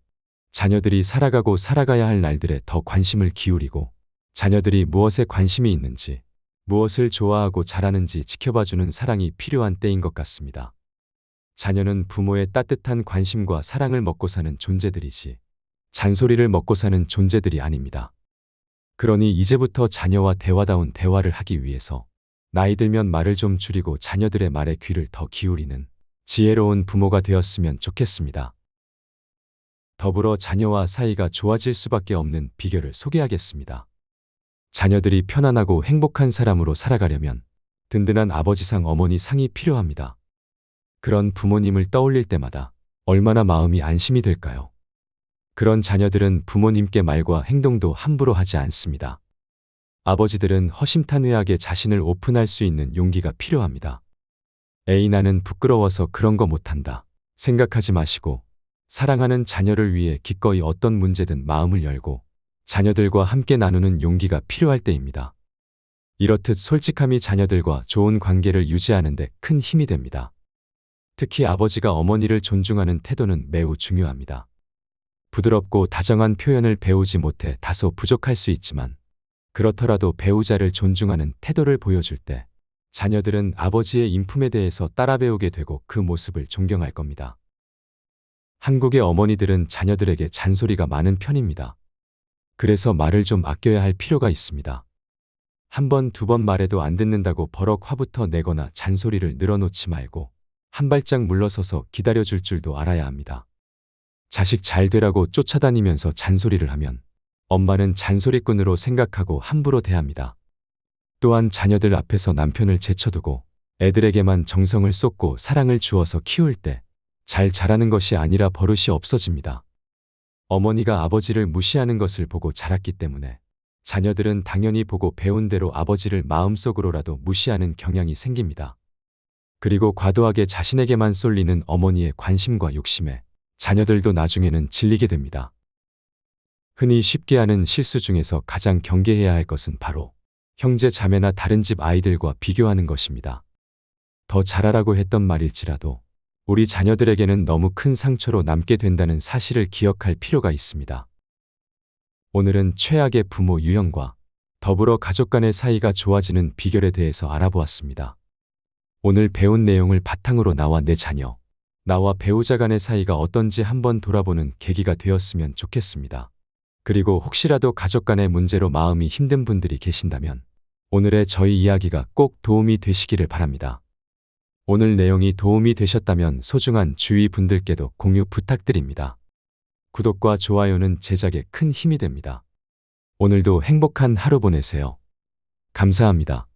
자녀들이 살아가고 살아가야 할 날들에 더 관심을 기울이고 자녀들이 무엇에 관심이 있는지 무엇을 좋아하고 잘하는지 지켜봐주는 사랑이 필요한 때인 것 같습니다. 자녀는 부모의 따뜻한 관심과 사랑을 먹고 사는 존재들이지 잔소리를 먹고 사는 존재들이 아닙니다. 그러니 이제부터 자녀와 대화다운 대화를 하기 위해서 나이 들면 말을 좀 줄이고 자녀들의 말에 귀를 더 기울이는 지혜로운 부모가 되었으면 좋겠습니다. 더불어 자녀와 사이가 좋아질 수밖에 없는 비결을 소개하겠습니다. 자녀들이 편안하고 행복한 사람으로 살아가려면 든든한 아버지상 어머니상이 필요합니다. 그런 부모님을 떠올릴 때마다 얼마나 마음이 안심이 될까요? 그런 자녀들은 부모님께 말과 행동도 함부로 하지 않습니다. 아버지들은 허심탄회하게 자신을 오픈할 수 있는 용기가 필요합니다. 에이 나는 부끄러워서 그런 거 못한다 생각하지 마시고 사랑하는 자녀를 위해 기꺼이 어떤 문제든 마음을 열고 자녀들과 함께 나누는 용기가 필요할 때입니다. 이렇듯 솔직함이 자녀들과 좋은 관계를 유지하는 데 큰 힘이 됩니다. 특히 아버지가 어머니를 존중하는 태도는 매우 중요합니다. 부드럽고 다정한 표현을 배우지 못해 다소 부족할 수 있지만 그렇더라도 배우자를 존중하는 태도를 보여줄 때 자녀들은 아버지의 인품에 대해서 따라 배우게 되고 그 모습을 존경할 겁니다. 한국의 어머니들은 자녀들에게 잔소리가 많은 편입니다. 그래서 말을 좀 아껴야 할 필요가 있습니다. 한 번, 두 번 말해도 안 듣는다고 버럭 화부터 내거나 잔소리를 늘어놓지 말고 한 발짝 물러서서 기다려줄 줄도 알아야 합니다. 자식 잘 되라고 쫓아다니면서 잔소리를 하면 엄마는 잔소리꾼으로 생각하고 함부로 대합니다. 또한 자녀들 앞에서 남편을 제쳐두고 애들에게만 정성을 쏟고 사랑을 주어서 키울 때 잘 자라는 것이 아니라 버릇이 없어집니다. 어머니가 아버지를 무시하는 것을 보고 자랐기 때문에 자녀들은 당연히 보고 배운 대로 아버지를 마음속으로라도 무시하는 경향이 생깁니다. 그리고 과도하게 자신에게만 쏠리는 어머니의 관심과 욕심에 자녀들도 나중에는 질리게 됩니다. 흔히 쉽게 하는 실수 중에서 가장 경계해야 할 것은 바로 형제 자매나 다른 집 아이들과 비교하는 것입니다. 더 잘하라고 했던 말일지라도 우리 자녀들에게는 너무 큰 상처로 남게 된다는 사실을 기억할 필요가 있습니다. 오늘은 최악의 부모 유형과 더불어 가족 간의 사이가 좋아지는 비결에 대해서 알아보았습니다. 오늘 배운 내용을 바탕으로 나와 내 자녀, 나와 배우자 간의 사이가 어떤지 한번 돌아보는 계기가 되었으면 좋겠습니다. 그리고 혹시라도 가족 간의 문제로 마음이 힘든 분들이 계신다면 오늘의 저희 이야기가 꼭 도움이 되시기를 바랍니다. 오늘 내용이 도움이 되셨다면 소중한 주위 분들께도 공유 부탁드립니다. 구독과 좋아요는 제작에 큰 힘이 됩니다. 오늘도 행복한 하루 보내세요. 감사합니다.